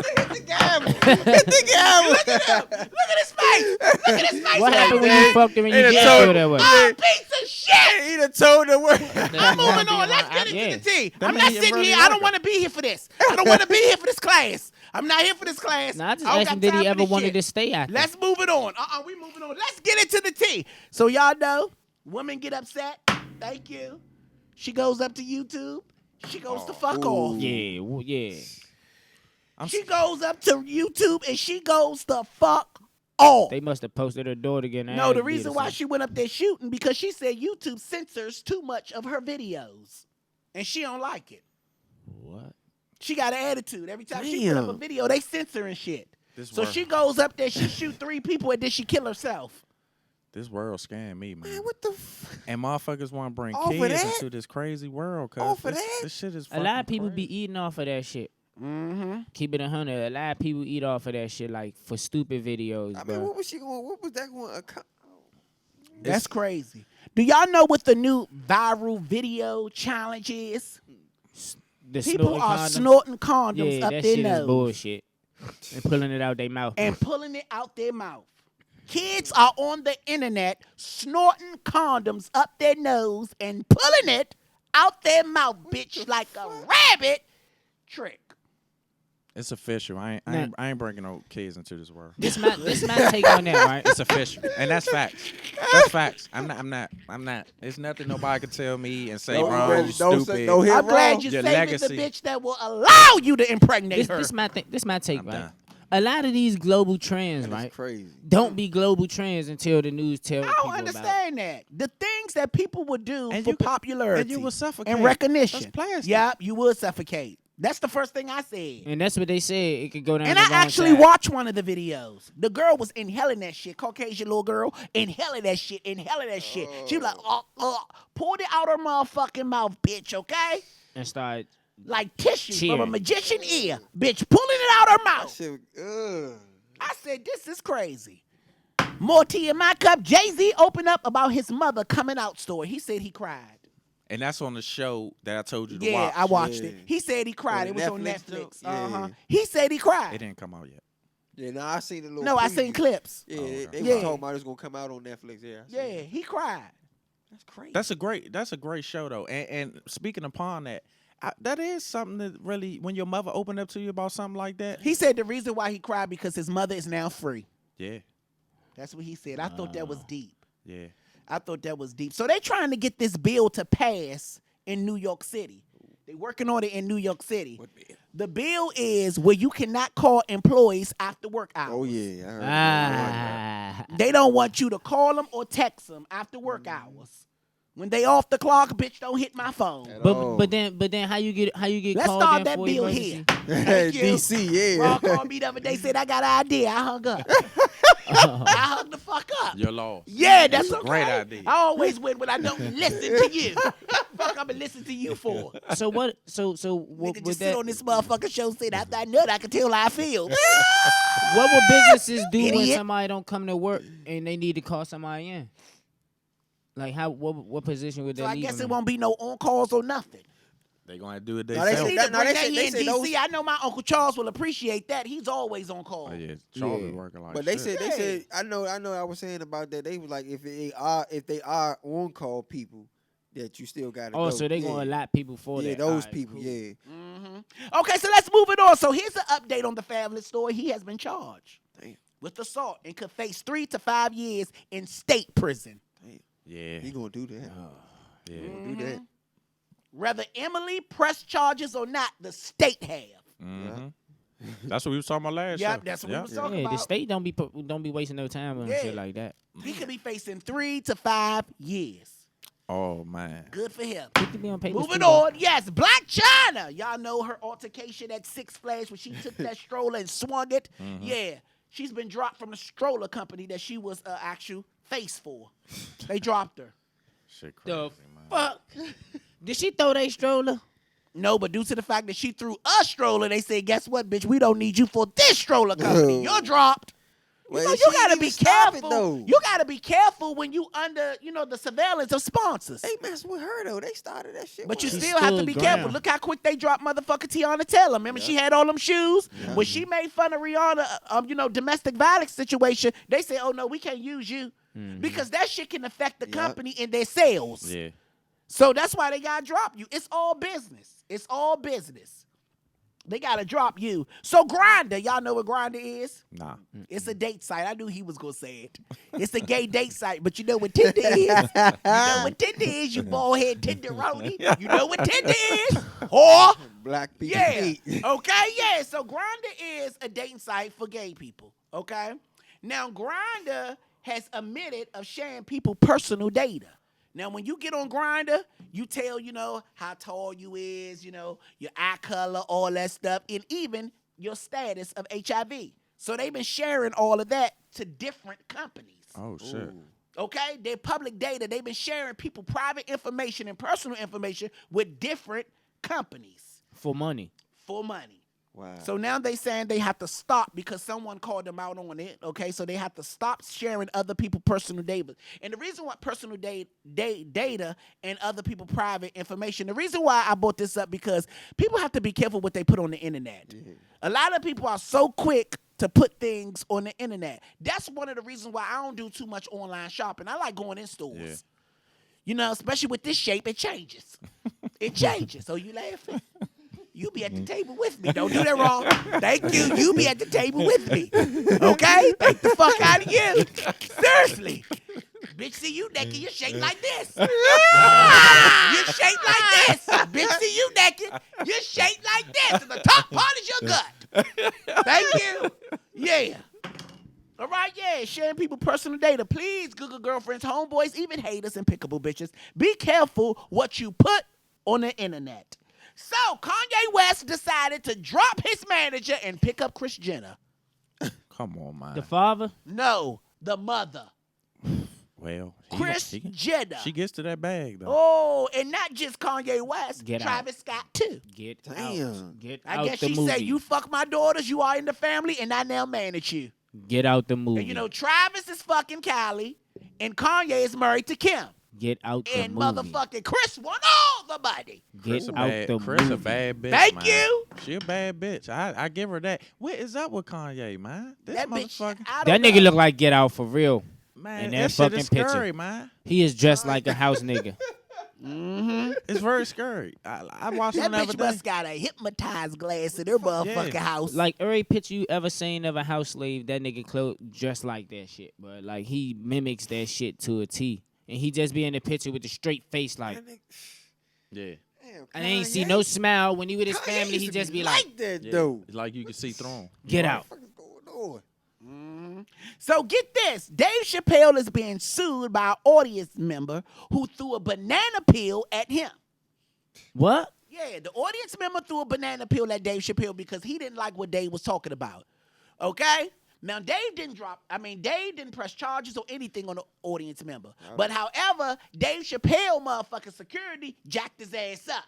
Hit the gavel. Look at his face. Look at his face. What happened when man. you fucked her and you Ain't it didn't so- feel that way? Oh, piece of shit. He done told the world. I'm moving on. Let's get into the tea. I'm mean not you sitting really here. like I don't her. want to be here for this. I don't want to be here for this class. I'm not here for this class. Nah, I just don't asked got him, did time he for ever this wanted shit. to stay out there? Let's move it on. We moving on. Let's get into the tea. So y'all know, women get upset. Thank you. She goes up to YouTube. She goes to fuck off. Yeah, yeah. She goes up to YouTube and she goes to fuck off. They must have posted her daughter getting No, the ass beat reason or why something. she went up there shooting because she said YouTube censors too much of her videos, and she don't like it. What? She got an attitude. Every time she put up a Damn. video, they censoring shit. This So world- she goes up there, she shoot 3 people, and then she kill herself. This world scam me, man. Man, what the f- And motherfuckers want to bring Off of kids that? into this crazy world. Cause Off of this, that? this shit is A lot of fucking people crazy. be eating off of that shit. Mm-hmm. Keep it 100. A lot of people eat off of that shit, like for stupid videos, I bro. mean, what was she going? What was that going? That's crazy. Do y'all know what the new viral video challenge is? The People snorting are condoms. snorting condoms Yeah, up that their shit is nose bullshit. And pulling it out their mouth. and pulling it out their mouth. Kids are on the internet snorting condoms up their nose and pulling it out their mouth, bitch, like a rabbit trick. It's official. I ain't bringing no kids into this world. This my take on that, right? It's official, and that's facts. That's facts. I'm not. It's nothing nobody can tell me and say wrong, stupid. I'm glad you're Your saving legacy. the bitch that will allow you to impregnate her. This my take, I'm right? done. A lot of these global trends, right? Crazy. Don't be global trends until the news tell I people don't about it. understand that. The things that people would do And for you could- popularity and you would suffocate. and recognition. That's plastic. Yep, you would suffocate. That's the first thing I said. And that's what they said. It could go down. And the I wrong actually side. watched one of the videos. The girl was inhaling that shit. Caucasian little girl inhaling that shit. She was like, pulled it out her motherfucking mouth, bitch, okay? and start. Like tissue from a Cheering. magician ear. Bitch, pulling it out her mouth. Shit, I said, this is crazy. More tea in my cup. Jay-Z opened up about his mother coming out story. He said he cried. And that's on the show that I told you to Yeah, watch. I watched Yeah. it. He said he cried. On It was on Netflix, Netflix. though? Yeah. Uh-huh. He said he cried. It didn't come out yet. Yeah, no, I seen the little. No, I seen preview. clips. Yeah, okay. they Yeah. was talking about it's gonna come out on Netflix. Yeah, I seen Yeah, it. he cried. That's crazy. That's a great show though. And speaking upon that, that is something that really, when your mother opened up to you about something like that. He said the reason why he cried because his mother is now free. Yeah, That's what he said. I thought that was deep. yeah. I thought that was deep. So they trying to get this bill to pass in New York City. They working on it in New York City. What bill? The bill is where you cannot call employees after work hours. Oh yeah, I heard Ah. They don't want you to call them or text them after work hours. When they off the clock, bitch, don't hit my phone. At But all. but then how you get Let's called start in that for bill emergency? here. Thank you. DC, yeah. Raw called me the other day, said I got an idea. I hung up. I hung the fuck up. You're lost. Yeah, that's a okay. great idea. I always win when I don't listen to you. Fuck, I've been listening to you for. So what? So Nigga what with just that? sit on this motherfucking show, said after I nut, I can tell how I feel. What will businesses do when Idiot. somebody don't come to work and they need to call somebody in? Like how? What position would they So I leave guess them it won't be no on calls or nothing. They gonna do it they They themselves. say need that- to no, bring they that say- they in say DC. those- I know my Uncle Charles will appreciate that. He's always on call. Oh yeah, Charles Yeah. is working like But they shit. said I know I was saying about that. They was like if they are on call people that you still got to Oh, go. so they gonna allot people for yeah that? those Alright, people cool. yeah. Okay, so let's move it on. So here's an update on the Fabulous story. He has been charged Damn. with assault and could face 3 to 5 years in state prison. Yeah, He gonna do that. yeah. Gonna do that. Whether Emily pressed charges or not, the state have. Mhm. That's what we was talking about last Yep, show. that's what we was talking Yeah, the about. state don't be wasting no time on Yeah. shit like that. He could be facing 3 to 5 years. Oh man. Good for him. He could be on paper. Moving on, yes, Black China. Y'all know her altercation at Six Flags when she took that stroller and swung it. Yeah, she's been dropped from the stroller company that she was actual face for. They dropped her. Shit crazy, The man. fuck? Did she throw that stroller? No, but due to the fact that she threw a stroller, they said, guess what, bitch? We don't need you for this stroller company. You're dropped. You know, Well, you she gotta ain't be even stop it, careful. though. You gotta be careful when you under, the surveillance of sponsors. They messed with her though. They started that shit. But you with her. She still have to stood be ground. careful. Look how quick they dropped motherfucker Tiana Taylor. Remember she had all them shoes? When she made fun of Rihanna, domestic violence situation, they say, oh no, we can't use you. Because that shit can affect the company and their sales. Yeah. So that's why they gotta drop you. It's all business. It's all business. They gotta drop you. So Grindr, y'all know what Grindr is? Nah. It's a date site. I knew he was gonna say it. It's a gay date site, but you know what Tinder is? You know what Tinder is, you bald head Tinderoni. You know what Tinder is? Whore. Black people. Yeah. hate. Okay, yeah. So Grindr is a dating site for gay people. Okay? Now Grindr has admitted of sharing people personal data. Now, when you get on Grindr, you tell, how tall you is, your eye color, all that stuff, and even your status of HIV. So they've been sharing all of that to different companies. Oh shit. Okay? They're public data. They've been sharing people private information and personal information with different companies For money. for money. Wow. So now they saying they have to stop because someone called them out on it. Okay, so they have to stop sharing other people's personal data. And the reason why personal data and other people's private information, the reason why I brought this up because people have to be careful what they put on the internet. A lot of people are so quick to put things on the internet. That's one of the reasons why I don't do too much online shopping. I like going in stores. Especially with this shape, it changes. It changes. So you laughing? you be at the table with me. Don't do that wrong. Thank you. You be at the table with me. Okay? Thank the fuck out of you. Seriously. Bitch, see you naked, you shake like this. You shake like this. Bitch, see you naked, you shake like this. And the top part is your gut. Thank you. Yeah. All right, yeah, sharing people personal data. Please, Google girlfriends, homeboys, even haters and pickable bitches. Be careful what you put on the internet. So, Kanye West decided to drop his manager and pick up Kris Jenner. Come on, man. The father? No, the mother. Well, Kris Jenner. She gets to that bag, though. Oh, and not just Kanye West, Get Travis Scott, too. Get Damn. out. Get I out guess the she movie. said, you fuck my daughters, you are in the family, and I now manage you. Get out the movie. And you know, Travis is fucking Callie, and Kanye is married to Kim. Get out the And movie. motherfucking Chris won all the money. Get out the Chris movie. a bad bitch, Thank man. you. She a bad bitch. I give her that. What is up with Kanye, man? This That bitch, motherfucker. I That don't nigga know. look like Get Out for real. Man, in that that shit fucking is picture. scary, man. He is dressed like a house nigga. It's very scary. I watched That him the other bitch day. must got a hypnotized glass in her motherfucking house. Like every picture you ever seen of a house slave, that nigga dressed like that shit, bro. Like he mimics that shit to a T. And he just be in the picture with the straight face like, Yeah. Damn, I ain't see Kanye- no smile. When he with his Kanye family, used he to just be be like, that Yeah. though. It's like you can see through him. get out. What the fuck is going on? So get this. Dave Chappelle is being sued by an audience member who threw a banana peel at him. What? Yeah, the audience member threw a banana peel at Dave Chappelle because he didn't like what Dave was talking about. Okay? Now, Dave didn't press charges or anything on the audience member. But however, Dave Chappelle, motherfucking security, jacked his ass up.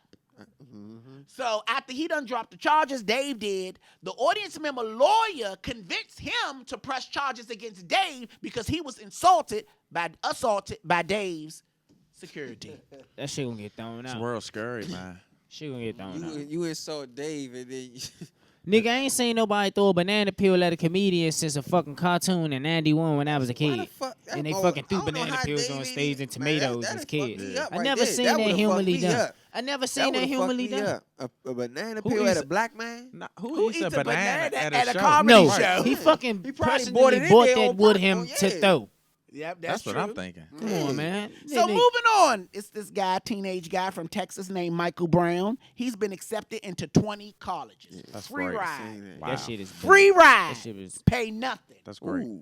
So after he done dropped the charges, Dave did. The audience member lawyer convinced him to press charges against Dave because he was assaulted by Dave's security. That shit gonna get thrown It's out. world scary, man. Shit gonna get thrown out. You insult Dave and then Nigga, I ain't seen nobody throw a banana peel at a comedian since a fucking cartoon in 91 when I was a Why the kid. fuck? And they Oh, fucking I threw don't know banana how peels Dave on ain't stage even- and tomatoes man, as that'd fuck kids. me up I right never there. seen That that would've humanly fucked me done. up. I never That seen that would've humanly fucked me done. up. A banana Who peel at eats a black man? Nah, Who who eats eats a a banana banana at at a a show? comedy No, show? he fucking He probably personally bought it in bought there that on with purpose. him Oh, to yeah. throw. Yep, That's what true. I'm thinking. Come on, man. So moving on, it's this guy, teenage guy from Texas named Michael Brown. He's been accepted into 20 colleges. That's Free great. ride. Wow. That shit is Free dope. ride. That shit is. Pay nothing. That's great. Ooh,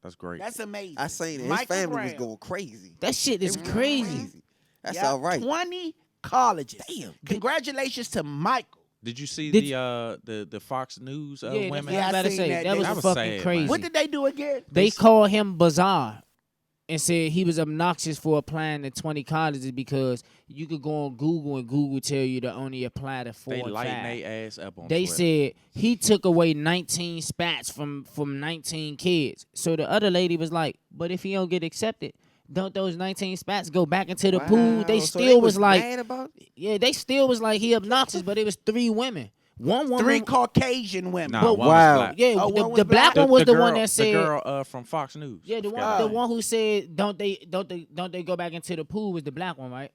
That's great. That's amazing. I seen it. His Michael family was Brown. going crazy. That shit is They was crazy. That's Yep, all right. 20 colleges. Damn. Congratulations to Michael. Did you see Did the Fox News Yeah, that's women? what Yeah, I I'm about to seen say. that. That was That was fucking sad, crazy. man. What did they do again? They called him bizarre and said he was obnoxious for applying to 20 colleges because you could go on Google and Google tell you to only apply to 4 They and lighten 5. their ass up on They Twitter. said he took away 19 spats from 19 kids. So the other lady was like, but if he don't get accepted, don't those 19 spats go back into the pool? They Wow. So still was like, mad about it? yeah, they still was like he obnoxious, but it was 3 women. One woman, 3 Caucasian women. Nah, but one was wow. black. yeah, Oh, the, one was the black black? one was the girl, one that said, the girl from Fox News. yeah, the Forgot her one, the name. one who said, don't they go back into the pool was the black one, right?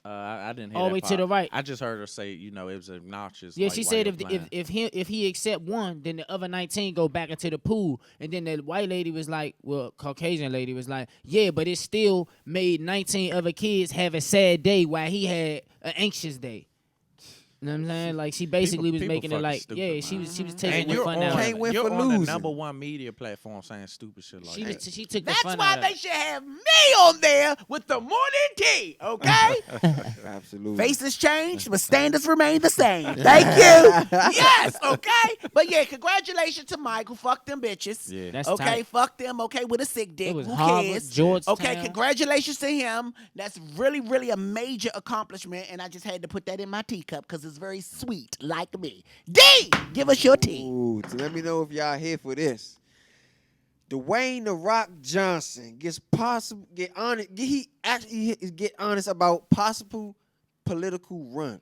I didn't hear All the that way to part. the right. I just heard her say, it was obnoxious. Yeah, like, she while said you're if playing. if he accept one, then the other 19 go back into the pool. And then the white lady was like, well, Caucasian lady was like, yeah, but it still made 19 other kids have a sad day while he had an anxious day. You know what I'm saying? Like she basically was people making it fucking like, stupid, yeah, man. she was And taking the you're fun on, out. Can't of it. win you're for on losing. the #1 media platform saying stupid shit like that. She took the That's fun why out of they it. should have me on there with the morning tea, okay? Absolutely. Faces change, but standards remain the same. Thank you. Yes, okay? But yeah, congratulations to Mike who fucked them bitches. Yeah. That's Okay, tight. fuck them, okay, with a sick dick. It was Who Harvard, cares? Georgetown. Okay, congratulations to him. That's really, really a major accomplishment, and I just had to put that in my teacup because it's very sweet, like me. D, give us your tea. Ooh, so let me know if y'all here for this. Dwayne "The Rock" Johnson get honest about possible political run.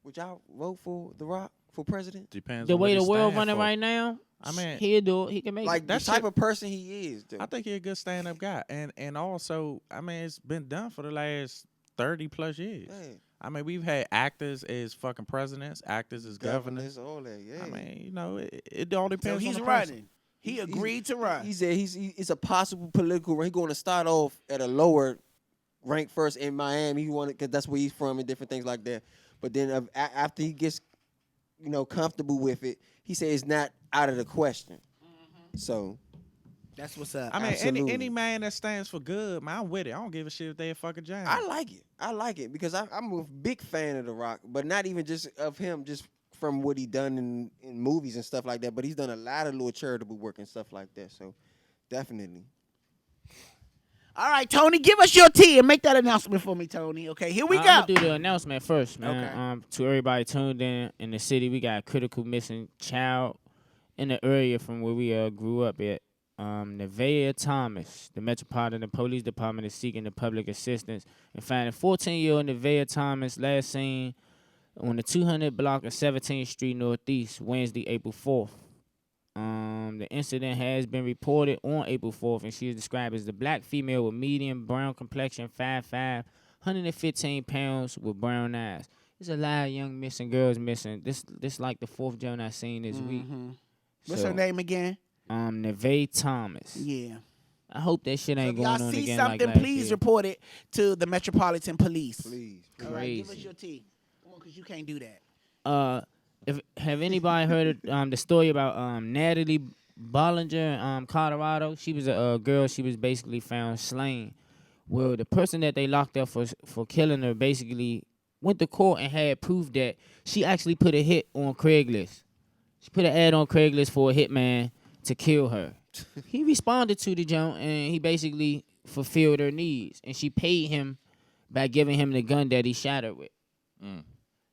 Would y'all vote for The Rock for president? Depends The on way what the he world stand running for. right now, I mean, he'll do it. He can make Like it. the that type shit- of person he is, though. I think he's a good stand-up guy, and also, I mean, it's been done for the last 30+ years. Yeah. I mean, we've had actors as fucking presidents, actors as governors. all that. Yeah. I mean, you know, it all So depends he's on the person. running. He agreed to run. He said it's a possible political run. He's going to start off at a lower rank first in Miami. He wanted because that's where he's from and different things like that. But then after he gets, comfortable with it, he said it's not out of the question. So That's what's up. I mean, Absolutely. any man that stands for good, man, I'm with it. I don't give a shit if they a fucking giant. I like it because I'm a big fan of The Rock, but not even just of him, just from what he done in movies and stuff like that. But he's done a lot of little charitable work and stuff like that. So definitely. All right, Tony, give us your tea and make that announcement for me, Tony. Okay, here we I'm go. gonna do the announcement first, man. Okay. To everybody tuned in the city, we got a critical missing child in the area from where we grew up at. Nevaeh Thomas, the Metropolitan Police Department is seeking the public assistance in finding 14-year-old Nevaeh Thomas last seen on the 200 block of 17th Street Northeast, Wednesday, April 4th. The incident has been reported on April 4th, and she is described as the black female with medium brown complexion, 5'5", 115 pounds, with brown eyes. There's a lot of young missing girls missing. This like the fourth joint I seen this week. What's her name again? Nevaeh Thomas. Yeah. I hope that shit So ain't if going y'all on see again something, like last please year. report it to the Metropolitan Police. Please. All right, give us Crazy. your tea. Come on, because you can't do that. Have anybody heard of the story about Natalie Bollinger in Colorado? She was a girl. She was basically found slain. Well, the person that they locked up for killing her basically went to court and had proof that she actually put a hit on Craigslist. She put an ad on Craigslist for a hitman to kill her. He responded to the junk and he basically fulfilled her needs. And she paid him by giving him the gun that he shot her with.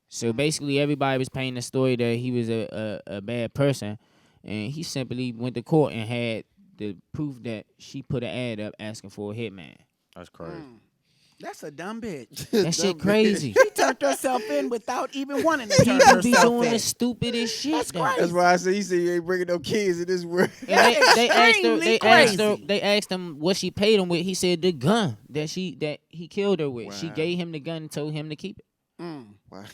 So basically, everybody was painting the story that he was a bad person, and he simply went to court and had the proof that she put an ad up asking for a hitman. That's crazy. That's a dumb bitch. That shit crazy. She turned herself in without even wanting to turn People be herself doing in. the stupidest shit. That's though. crazy. That's why I say you ain't bringing no kids in this world. And they asked her. Extremely They asked him what she paid him with. He said the gun that he killed her with. She Wow. gave him the gun and told him to keep it. Wow.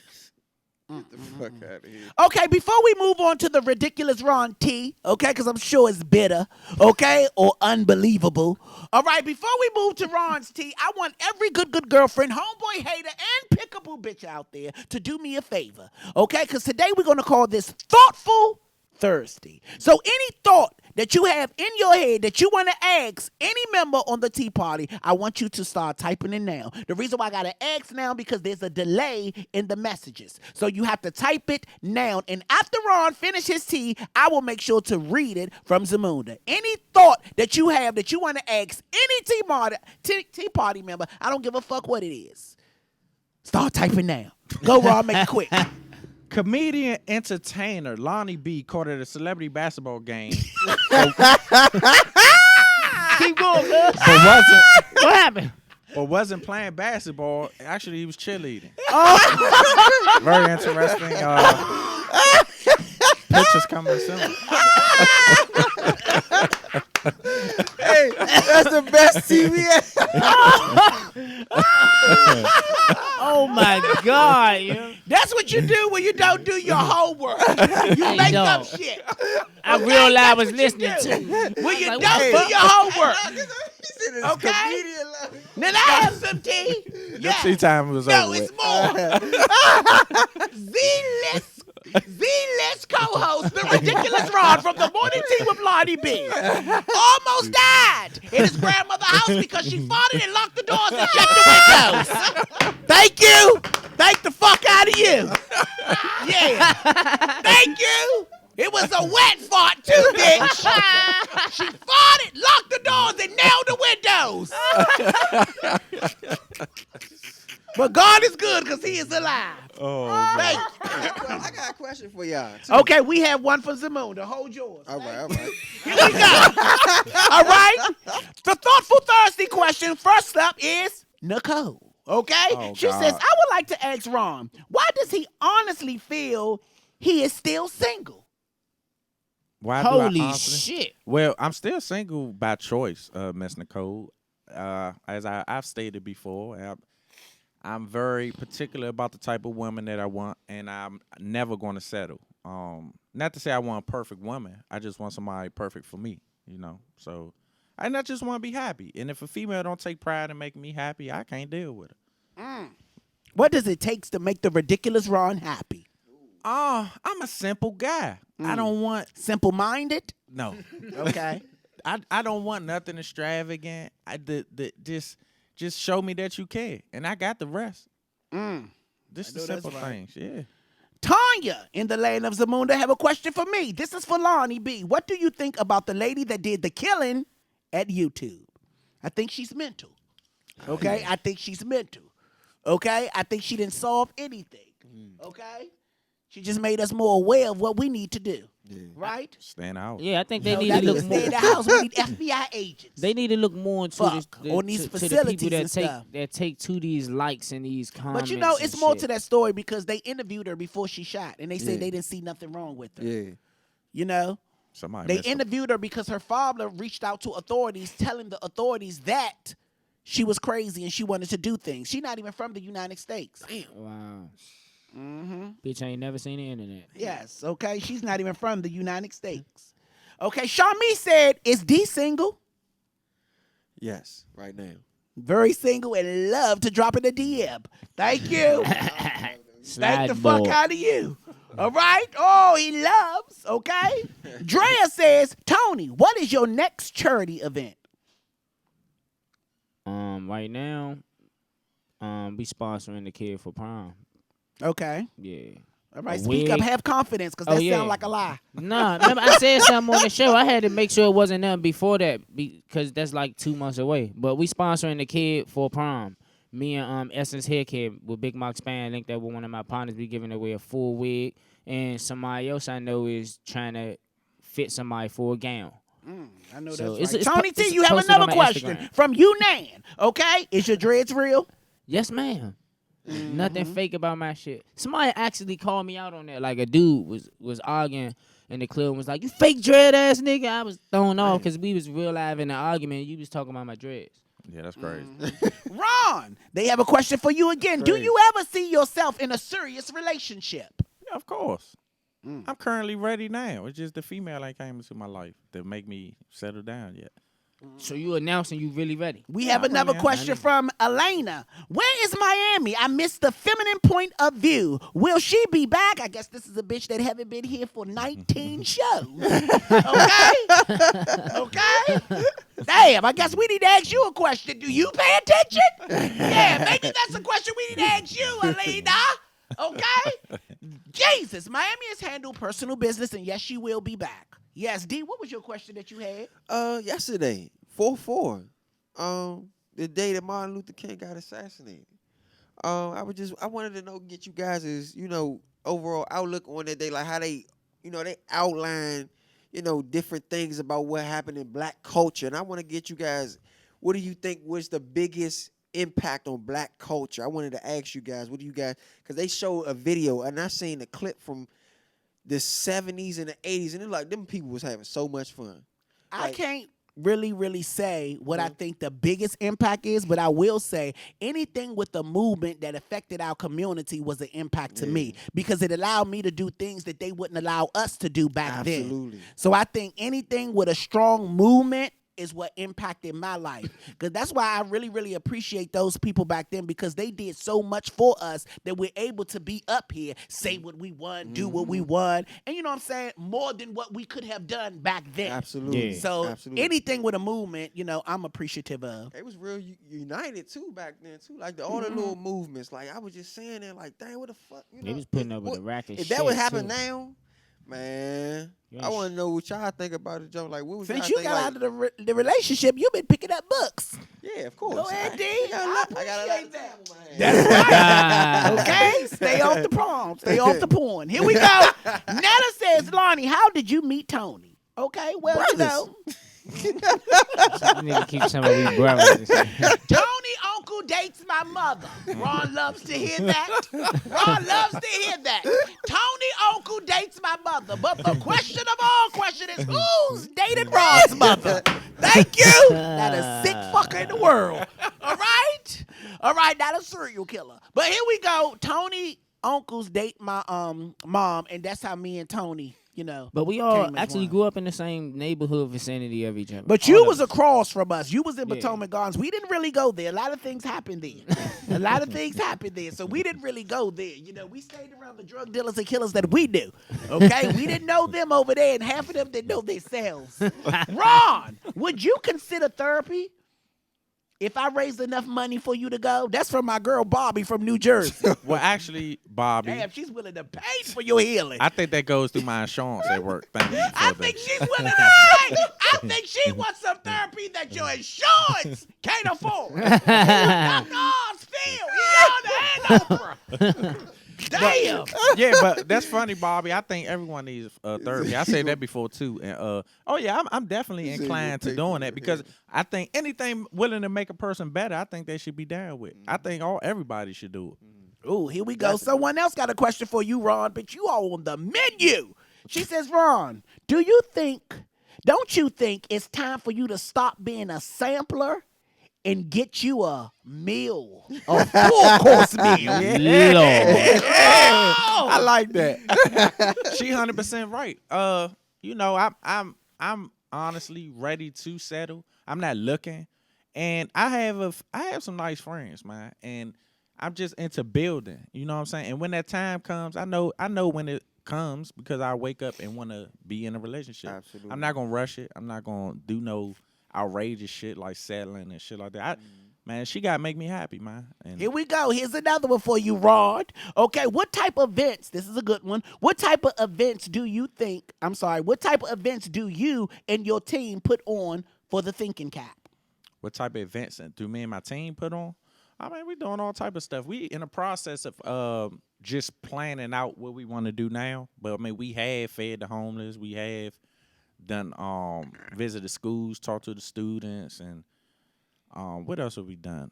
Get the fuck out of here. Okay, before we move on to the ridiculous Ron T, okay, because I'm sure it's bitter, okay, or unbelievable. All right, before we move to Ron's T, I want every good girlfriend, homeboy, hater, and pickable bitch out there to do me a favor, okay? Because today we're going to call this Thoughtful Thursday. So any thought that you have in your head that you want to ask any member on the tea party, I want you to start typing it now. The reason why I got to ask now because there's a delay in the messages. So you have to type it now. And after Ron finish his tea, I will make sure to read it from Zamunda. Any thought that you have that you want to ask any tea party member, I don't give a fuck what it is. Start typing now. Go, Ron, make it quick. Comedian entertainer Lonnie Bee caught at a celebrity basketball game, Keep going, cuz. What happened? but wasn't playing basketball. Actually, he was cheerleading. Oh. Very interesting. Pictures coming soon. Hey, that's the best TV. Oh my God, yo. That's what you do when you don't do your homework. You Hey, make dog. up shit. I Okay, realized I that's was what you listening do. to. When you Like, don't what do your homework. Okay. Okay. Then I have some tea. Your tea time was No, over it's with. more. Z-list co-host, the ridiculous Rod from the Morning Tea with Lonnie Bee, almost died in his grandmother's house because she farted and locked the doors and shut the windows. Thank you. Thank the fuck out of you. Yeah. Thank you. It was a wet fart too, bitch. She farted, locked the doors, and nailed the windows. But God is good because he is alive. Oh, man. Thank you. I got a question for y'all. Too. Okay, we have one for Zamunda. Hold yours. All right. Here we go. All right. The Thoughtful Thursday question first up is Nicole. Okay? Oh, she God. says, I would like to ask Ron, why does he honestly feel he is still single? Why do I Holy honestly- shit. Well, I'm still single by choice, Miss Nicole. As I've stated before, I'm very particular about the type of woman that I want, and I'm never going to settle. Not to say I want a perfect woman. I just want somebody perfect for me, you know. So, and I just want to be happy. And if a female don't take pride in making me happy, I can't deal with her. What does it take to make the ridiculous Ron happy? I'm a simple guy. I don't want Simple-minded? no. Okay. I don't want nothing extravagant. Just show me that you care, and I got the rest. Just the know that's simple right. things, yeah. Tanya in the land of Zamunda have a question for me. This is for Lonnie B. What do you think about the lady that did the killing at YouTube? I think she's mental. Okay? I think she's mental. Okay? I think she didn't solve anything. Okay? She just made us more aware of what we need to do. Right? Stand out. Yeah, I think they No, need that to look nigga more. stay in the house. We need FBI agents. They need to look more into Fuck, this, on these to the facilities people that and take stuff. that take to these likes and these comments. But you know, and it's more shit. to that story because they interviewed her before she shot, and they said Yeah. they didn't see nothing wrong with her. Yeah. You know? Somebody They messed up. interviewed her because her father reached out to authorities, telling the authorities that she was crazy and she wanted to do things. She's not even from the United States. Wow. Bitch ain't never seen the internet. Yes, okay? She's not even from the United States. Okay, Shami said, is Dee single? Yes, right now. Very single and love to drop in the DM. Thank you. Thank Slide the fuck ball. out of you. All right? Oh, he loves, okay? Drea says, Tony, what is your next charity event? Right now, we sponsoring the kid for prom. Okay. Yeah. All right, A speak up. wig. Have confidence, because Oh, that yeah. sounds like a lie. Nah, remember I said something on the show. I had to make sure it wasn't nothing before that because that's like 2 months away. But we sponsoring the kid for prom. Me and Essence Hair Care with Big Mock Span linked up with one of my partners. We giving away a full wig, and somebody else I know is trying to fit somebody for a gown. I know So that's it's- right. it's Tony po- T, it's you have posted on another my question Instagram. from you, Nan. Okay? Is your dreads real? Yes, ma'am. Nothing fake about my shit. Somebody actually called me out on that. Like a dude was arguing in the club and was like, "You fake dread ass nigga." I was thrown off because we was real live in the argument. You was talking about my dreads. Yeah, that's crazy. Ron, they have a question for you again. Do you ever see yourself in a serious relationship? Yeah, of course. I'm currently ready now. It's just the female ain't came into my life to make me settle down yet. So you announcing you really ready? We have I'm another ready. question from Elena. Where is Miami? I missed the feminine point of view. Will she be back? I guess this is a bitch that haven't been here for 19 shows. Okay? Okay? Damn, I guess we need to ask you a question. Do you pay attention? Yeah, maybe that's a question we need to ask you, Elena. Okay? Jesus, Miami has handled personal business, and yes, she will be back. Yes, D, what was your question that you had? Yesterday, 4/4, the day that Martin Luther King got assassinated. I wanted to get you guys' overall outlook on that day, like how they outline, different things about what happened in black culture, and I want to get you guys, what do you think was the biggest impact on black culture? I wanted to ask you guys, because they showed a video, and I seen a clip from the 70s and the 80s, and it's like them people was having so much fun. I can't really say what I think the biggest impact is, but I will say anything with the movement that affected our community was an impact to me because it allowed me to do things that they wouldn't allow us to do back then. Absolutely. So I think anything with a strong movement is what impacted my life. Because that's why I really appreciate those people back then, because they did so much for us that we're able to be up here, say what we want, do what we want. And you know what I'm saying? More than what we could have done back then. Absolutely. Yeah. So Absolutely. anything with a movement, I'm appreciative of. It was real united too back then too, like all the little movements. Like I was just saying that, like, dang, what the fuck? They was putting up with the racket If shit, that would happen too. now, man, You I ain't want to know what y'all think about it, Joe. Like, what was Since y'all you think, got like, out of the relationship, you've been picking up books. Yeah, of course. Go ahead, D. I got a lot appreciate of that. time on my hands. That's right. Okay? Stay off the prom. Stay off the porn. Here we go. Netta says, Lonnie, how did you meet Tony? Okay, well, Brothers. Nigga keep some of these brothers and shit. Tony uncle dates my mother. Ron loves to hear that. Ron loves to hear that. Tony uncle dates my mother. But the question of all questions is, who's dated Ron's mother? Thank you. That is sick fucker in the world. All right? All right, not a serial killer. But here we go. Tony uncles date my mom, and that's how me and Tony, But we all came as actually one. grew up in the same neighborhood vicinity of each other. But All you of was us. across from us. You was in Yeah. Potomac Gardens. We didn't really go there. A lot of things happened there. So we didn't really go there. We stayed around the drug dealers and killers that we knew. Okay? We didn't know them over there, and half of them didn't know themselves. Ron, would you consider therapy if I raised enough money for you to go? That's from my girl Bobby from New Jersey. Well, actually, Bobby, Damn, she's willing to pay for your healing. I think that goes through my insurance at work. Thank you. I for think that. she's willing to pay. I think she wants some therapy that your insurance can't afford. Dr. Oz, Phil, he on the Hanover. Damn. Yeah, but that's funny, Bobby. I think everyone needs therapy. I said that before too. And I'm definitely inclined to doing that because I think anything willing to make a person better, I think they should be down with. I think everybody should do it. Ooh, here we go. Someone else got a question for you, Ron, but you all on the menu. She says, Ron, don't you think it's time for you to stop being a sampler and get you a meal, a full course meal? Lord. I like that. She 100% right. I'm honestly ready to settle. I'm not looking, and I have some nice friends, man, and I'm just into building. You know what I'm saying? And when that time comes, I know when it comes because I wake up and want to be in a relationship. Absolutely. I'm not gonna rush it. I'm not gonna do no outrageous shit like settling and shit like that. Man, she gotta make me happy, man. And Here we go. Here's another one for you, Ron. Okay, what type of events, this is a good one, what type of events do you and your team put on for the Thinking Cap? what type of events do me and my team put on? I mean, we doing all type of stuff. We in the process of just planning out what we want to do now. But I mean, we have fed the homeless. We have done visited schools, talked to the students, and what else have we done?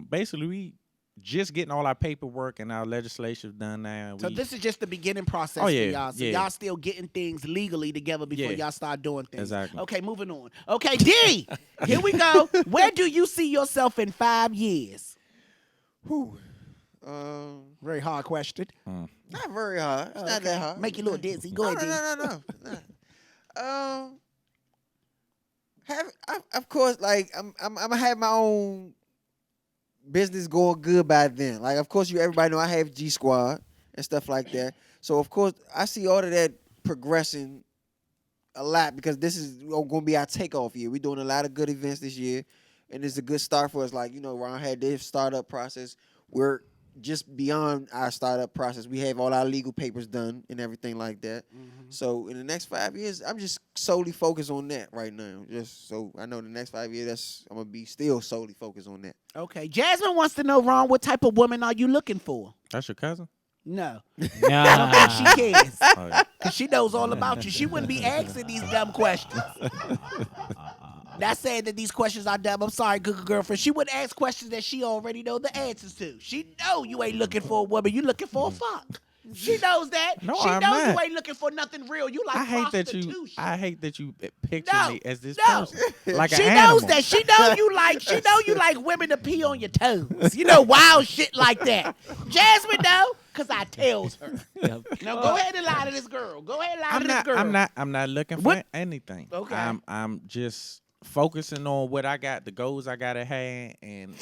Basically, we just getting all our paperwork and our legislation done now. So this is just the beginning process Oh, for yeah, y'all. So yeah. y'all still getting things legally together before Yeah. y'all start doing things. Exactly. Okay, moving on. Okay, D, here we go. Where do you see yourself in 5 years? Whew. Very hard question. Not very hard. It's not that hard. Make you a little dizzy. Go ahead, D. No. Of course, like I'm gonna have my own business going good by then. Like, of course, everybody know I have G Squad and stuff like that. So of course, I see all of that progressing a lot because this is going to be our takeoff year. We're doing a lot of good events this year, and it's a good start for us. Like, Ron had this startup process. We're just beyond our startup process. We have all our legal papers done and everything like that. So in the next 5 years, I'm just solely focused on that right now. Just so I know the next 5 years, I'm going to be still solely focused on that. Okay, Jasmine wants to know, Ron, what type of woman are you looking for? That's your cousin? No. I don't think she cares. Oh, yeah. Because she knows all about you. She wouldn't be asking these dumb questions. Not saying that these questions are dumb. I'm sorry, good girlfriend. She wouldn't ask questions that she already know the answers to. She know you ain't looking for a woman. You looking for a fuck. She knows that. No, she I'm knows not. you ain't looking for nothing real. You like I hate prostitution. that you picture No, me as this no. person. Like She an knows animal. that. She know you like women to pee on your toes. Wild shit like that. Jasmine know, cause I tells her. Now go ahead and lie to this girl. Go ahead and lie to this girl. I'm not looking for What? anything. Okay. I'm just focusing on what I got, the goals I got at hand, and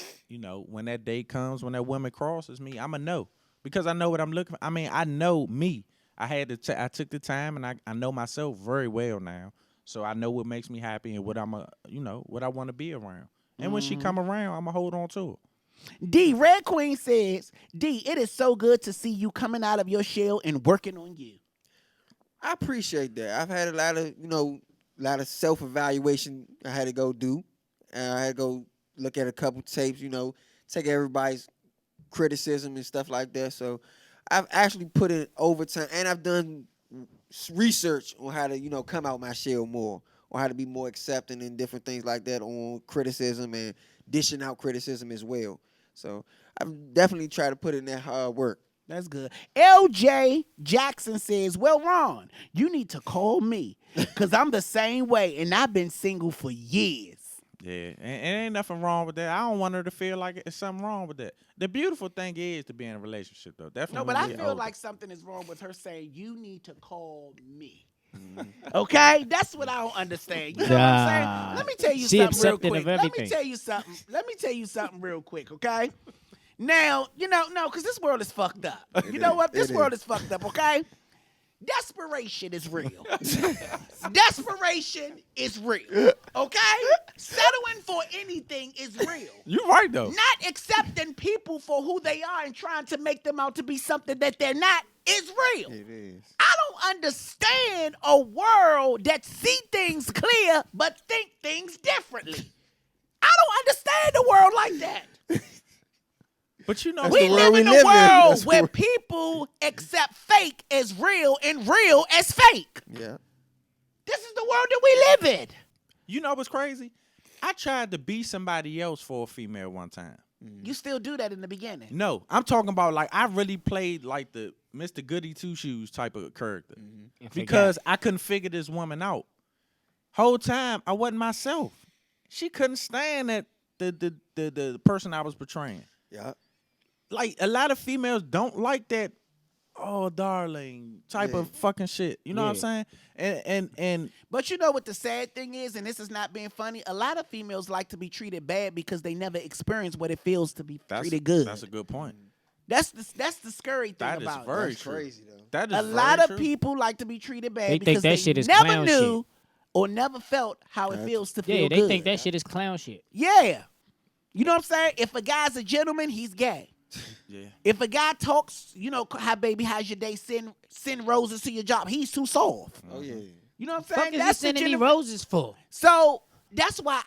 when that day comes, when that woman crosses me, I'ma know because I know what I'm looking for. I mean, I know me. I took the time, and I know myself very well now, so I know what makes me happy and what what I want to be around. And when she come around, I'ma hold on to her. D, Red Queen says, D, it is so good to see you coming out of your shell and working on you. I appreciate that. I've had a lot of self-evaluation I had to go do. And I had to go look at a couple tapes, take everybody's criticism and stuff like that. So I've actually put in overtime, and I've done research on how to, come out my shell more, or how to be more accepting and different things like that on criticism and dishing out criticism as well. So I've definitely tried to put in that hard work. That's good. LJ Jackson says, well, Ron, you need to call me because I'm the same way, and I've been single for years. Yeah, and ain't nothing wrong with that. I don't want her to feel like it's something wrong with that. The beautiful thing is to be in a relationship, though. Definitely. No, but when I we get feel older. like something is wrong with her saying, you need to call me. Okay? That's what I don't understand. You know what I'm saying? Let me tell you She something real accepting quick. of Let me everything. tell you something. Let me tell you something real quick, okay? Now, no, because this world is fucked up. You know what? This world is fucked up, okay? Desperation is real. Desperation is real. Okay? Settling for anything is real. You right though. Not accepting people for who they are and trying to make them out to be something that they're not is real. It is. I don't understand a world that see things clear but think things differently. I don't understand a world like that. But you know, That's We the world live we in a live in. world That's the where world. people accept fake as real and real as fake. Yeah. This is the world that we live in. you know what's crazy? I tried to be somebody else for a female one time. You still do that in the beginning. No, I'm talking about like I really played like the Mr. Goody Two Shoes type of character because I couldn't figure this woman out. Whole time I wasn't myself. She couldn't stand that the person I was portraying. Yeah. Like a lot of females don't like that, oh darling type of fucking shit. You know what I'm saying? And But you know what the sad thing is, and this is not being funny, a lot of females like to be treated bad because they never experience what it feels to be treated good. That's a good point. That's the scary thing That is about it. very That's true. crazy though. That is A very lot of true. people like to be treated bad They because think that shit is never clown knew shit. or never felt how it feels to feel Yeah, good. they think that shit is clown shit. Yeah. You know what I'm saying? If a guy's a gentleman, he's gay. Yeah. If a guy talks, hi baby, how's your day? Send roses to your job. He's too soft. Oh yeah. You know what I'm Fuck saying? is you sending me roses for? So that's why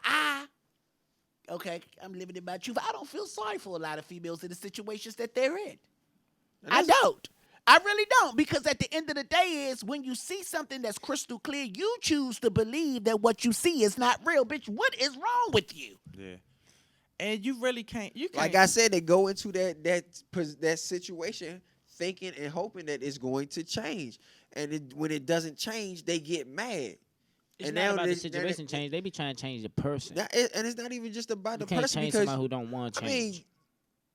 I'm living in my truth. I don't feel sorry for a lot of females in the situations that they're in. I don't. I really don't, because at the end of the day is when you see something that's crystal clear, you choose to believe that what you see is not real. Bitch, what is wrong with you? Yeah. And you really can't. You can't. Like I said, they go into that situation thinking and hoping that it's going to change, and when it doesn't change, they get mad. It's And not now about the they- situation change. They be trying to change the person. And it's not even just about You the can't person change because somebody who don't want to I mean, change.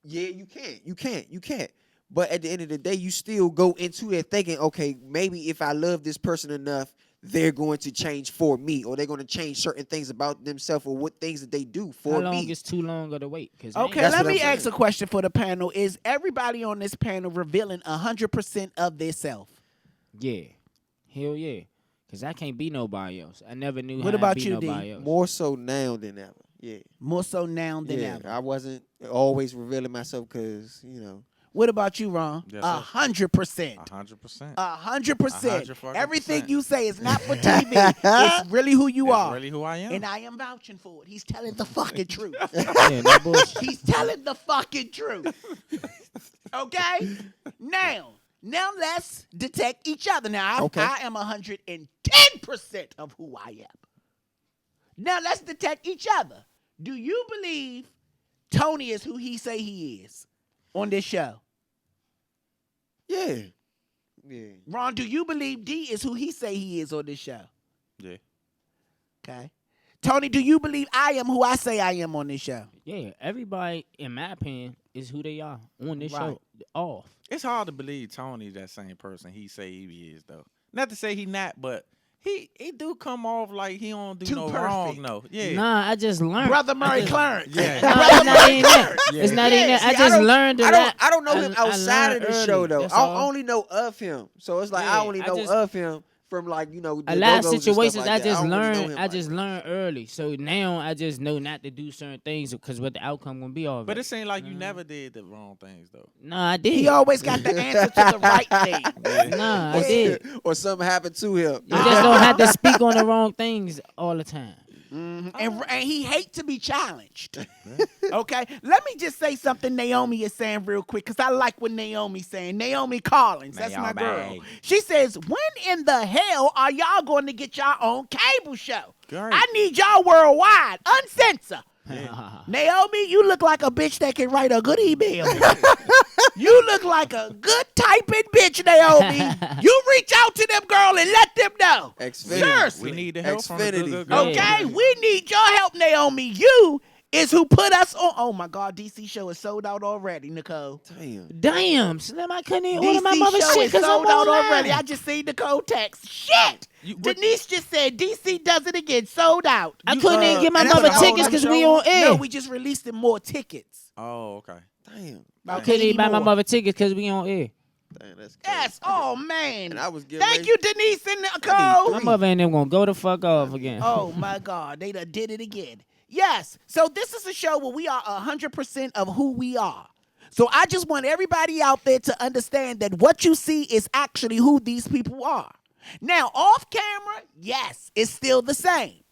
yeah, you can't. But at the end of the day, you still go into it thinking, okay, maybe if I love this person enough, they're going to change for me, or they're going to change certain things about themselves, or what things that they do for How long me. is too long of the wait? Okay, That's let what me I'm ask a saying. question for the panel. Is everybody on this panel revealing 100% of their self? Yeah. Hell yeah. Because I can't be nobody else. I never knew What how about to be you, D? nobody else. More so now than ever. Yeah. More so now than Yeah. ever. I wasn't always revealing myself because, What about you, Ron? Yes, sir. 100%. 100%. 100%. 100%. Everything you say is not for TV. It's really who you It's are. really who I am. And I am vouching for it. He's telling the fucking truth. Yeah, no bullshit. He's telling the fucking truth. Okay? Now let's detect each other. Now, Okay. I am 110% of who I am. Now, let's detect each other. Do you believe Tony is who he say he is on this show? Yeah. Yeah. Ron, do you believe D is who he say he is on this show? Yeah. Okay. Tony, do you believe I am who I say I am on this show? Yeah, everybody, in my opinion, is who they are on this Right. show. Off. It's hard to believe Tony's that same person he say he is, though. Not to say he not, but he do come off like he don't do Too no perfect. wrong, no. Yeah. Nah, I just learned. Brother Murray Clarence. Yeah. Nah, Brother it's not Murray even that. Clarence. It's not even that. See, I just learned that. I don't know him outside of the learned show early. though. That's I all. only know of him, so it's like Yeah, I only I know just- of him from the A lot of Go-Go's and stuff situations like I that. just don't really know learned. him I like just that. learned early, so now I just know not to do certain things because what the outcome gonna be already. But it seemed like you never did the wrong things, though. Nah, I did. He always got the answer to the right thing. Nah, I did. Or something happened to him. You just don't have to speak on the wrong things all the time. And he hate to be challenged. Okay? Let me just say something Naomi is saying real quick, because I like what Naomi's saying. Naomi Collins, that's my girl. Naomi. She says, when in the hell are y'all going to get your own cable show? Great. I need y'all worldwide, uncensored. Naomi, you look like a bitch that can write a good email. You look like a good typing bitch, Naomi. You reach out to them, girl, and let them know. Seriously. We need the help from the Xfinity. good girl. Okay, we need your help, Naomi. You is who put us on. Oh my God, DC show is sold out already, Nicole. Damn, Slim, I couldn't even order my DC mother's show shit is because I'm sold out online. already. I just seen Nicole text. Shit. Denise just said DC does it again, sold out. I couldn't even get my and that's mother a whole tickets nother because we show? on air. No, we just released them more tickets. Oh, okay. Damn. I About couldn't 80 even buy my more. mother tickets because we on air. Damn, that's crazy. Yes. Oh man. And I was getting Thank ready- you, Denise and Nicole. My mother and them gonna go the fuck off again. Oh my God, they done did it again. Yes. So this is a show where we are 100% of who we are. So I just want everybody out there to understand that what you see is actually who these people are. Now, off camera, yes, it's still the same.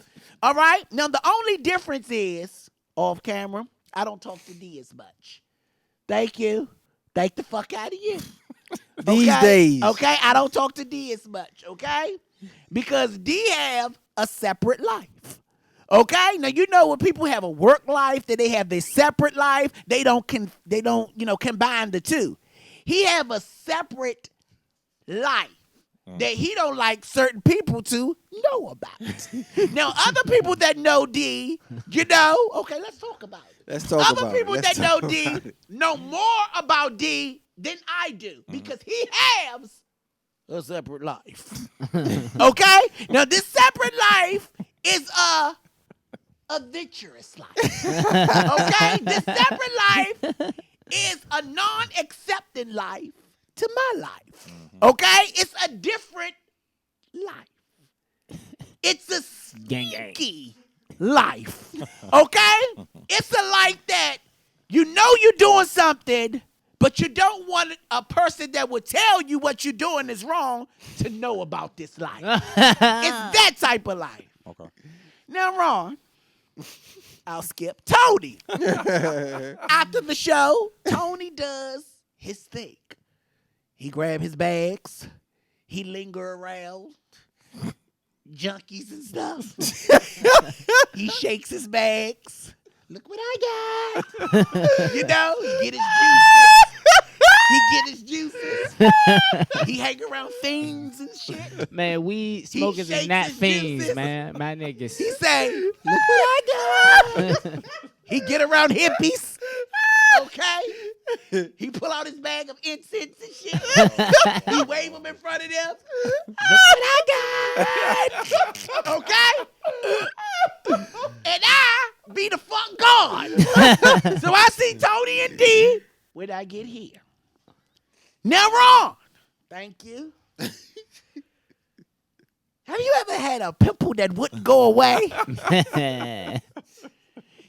All right? Now, the only difference is, off camera, I don't talk to D as much. Thank you. Thank the fuck out of you. These Okay? days. Okay? I don't talk to D as much, okay? Because D have a separate life. Okay? Now you know when people have a work life, that they have their separate life, they don't combine the two. He have a separate life that he don't like certain people to know about. Now other people that know D, okay, let's talk about it. Let's talk Other about people it. Let's that know talk D about it. know more about D than I do because he has a separate life. Okay? Now this separate life is a adventurous life. Okay? This separate life is a non-accepting life to my life. Okay? It's a different life. It's a sneaky life. Okay? It's a life that you know you're doing something, but you don't want a person that will tell you what you're doing is wrong to know about this life. It's that type of life. Okay. Now, Ron, I'll skip Tony. After the show, Tony does his thing. He grab his bags. He linger around junkies and stuff. He shakes his bags. Look what I got. He get his juices. He hang around fiends and shit. Man, weed smokers is not shakes his fiends, juices. man. My niggas. He say, look what I got. He get around hippies. Okay? He pull out his bag of incense and shit. He wave them in front of them. Look what I got. Okay? And I be the fuck gone. So I see Tony and D when I get here. Now, Ron. Thank you. Have you ever had a pimple that wouldn't go away?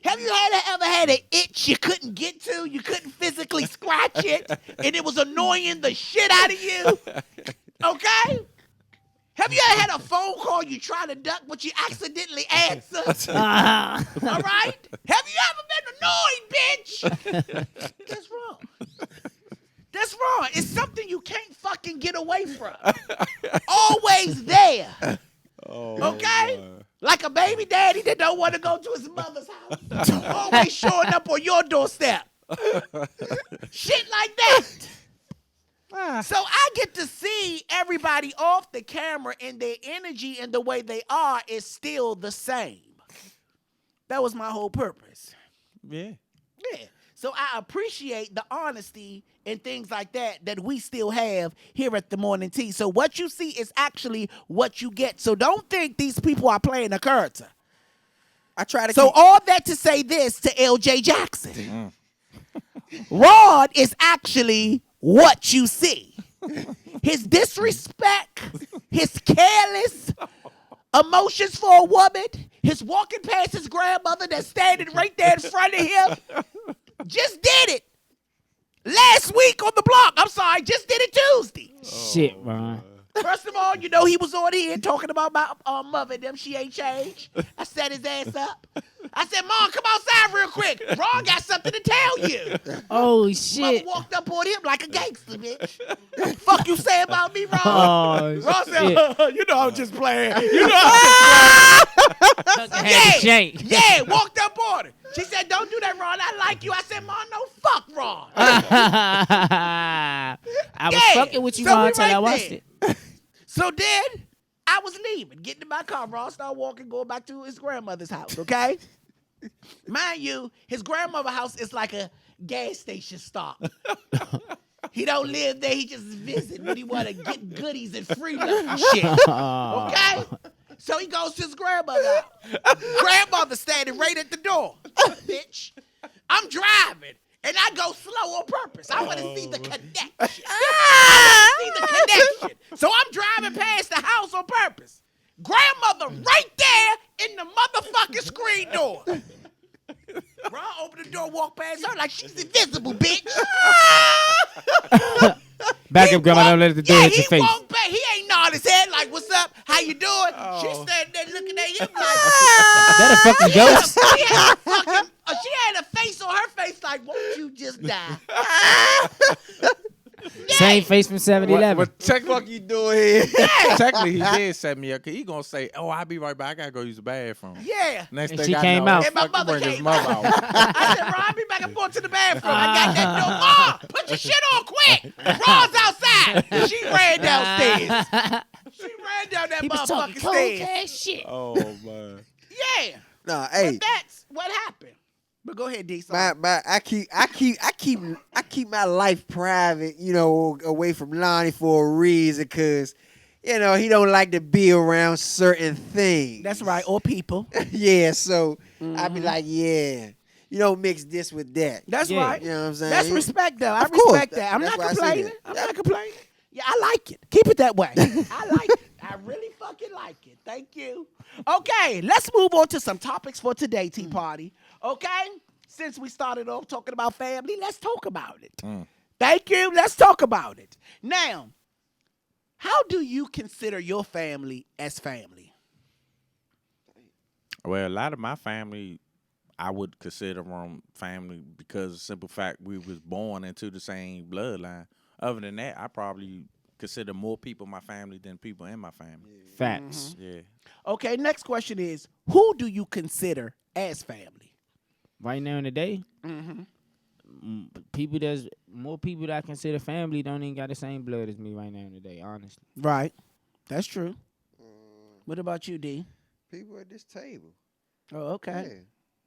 Have you ever had an itch you couldn't get to? You couldn't physically scratch it, and it was annoying the shit out of you? Okay? Have you ever had a phone call you try to duck, but you accidentally answer? All right? Have you ever been annoyed, bitch? That's wrong. That's wrong. It's something you can't fucking get away from. Always there. Okay? Like a baby daddy that don't want to go to his mother's house. Always showing up on your doorstep. Shit like that. So I get to see everybody off the camera and their energy and the way they are is still the same. That was my whole purpose. Yeah. Yeah. So I appreciate the honesty and things like that we still have here at the Morning Tea. So what you see is actually what you get. So don't think these people are playing a character. I try to So keep- all that to say this to LJ Jackson. Rod is actually what you see. His disrespect, his careless emotions for a woman, his walking past his grandmother that's standing right there in front of him. Just did it last week on the block. I'm sorry, just did it Tuesday. Shit, Ron. First of all, you know he was on here talking about my mother and them. She ain't changed. I set his ass up. I said, Mom, come outside real quick. Ron got something to tell you. Oh Mother shit. walked up on him like a gangster, bitch. Fuck you say about me, Ron? Oh Ron shit. said, you know I'm just playing. You know I'm just playing. Had to shake. Yeah, walked up on her. She said, don't do that, Ron. I like you. I said, Mom, no, fuck Ron. I was Yeah, fucking with you, so Ron, we until I right watched there. it. So then I was leaving, getting in my car. Ron started walking, going back to his grandmother's house, okay? Mind you, his grandmother's house is like a gas station stop. He don't live there. He just visit when he want to get goodies and free love and shit. Okay? So he goes to his grandmother house. Grandmother standing right at the door. Bitch, I'm driving. And I go slow on purpose. I want to see the connection. I want to see the connection. So I'm driving past the house on purpose. Grandmother right there in the motherfucking screen door. Ron opened the door, walked past her like she's invisible, bitch. Back up, grandma. Don't let the door hit your face. He walked back. He ain't nod his head like, what's up? How you doing? She standing there looking at him like, That a fucking ghost? She had a face on her face like, won't you just die? Same face from 7-Eleven. What check Fuck you doing here? technically he did set me up, cause he gonna say, "Oh, I'll be right back. I gotta go use the bathroom." Yeah. Next And thing she I came know, out. And my fucking mother bring his came mother out. out. I said, Ron, I'll be back. I'm going to the bathroom. I got that door. Mom, put your shit on quick. Ron's outside. She ran downstairs. She ran down that He was talking motherfucking cold stairs. cash shit. Oh man. Yeah. Nah, hey. But that's what happened. But go ahead, D. I keep my life private, you know, away from Lonnie for a reason, cause you know he don't like to be around certain things. That's right. Or people. Yeah, so I be like, yeah, you don't mix this with that. That's Yeah. right. You know what I'm saying? That's respect, though. I Of course. respect that. I'm That's not why I say complaining. that. I'm not complaining. Yeah, I like it. Keep it that way. I like it. I really fucking like it. Thank you. Okay, let's move on to some topics for today, Tea Party. Okay? Since we started off talking about family, let's talk about it. Thank you. Let's talk about it. Now, how do you consider your family as family? Well, a lot of my family, I would consider them family because of the simple fact we was born into the same bloodline. Other than that, I probably consider more people my family than people in my family. Facts. Yeah. Okay, next question is, who do you consider as family? Right now in the day, people that's more people that I consider family don't even got the same blood as me right now in the day, honestly. Right. That's true. What about you, D? People at this table. Oh, okay. Yeah.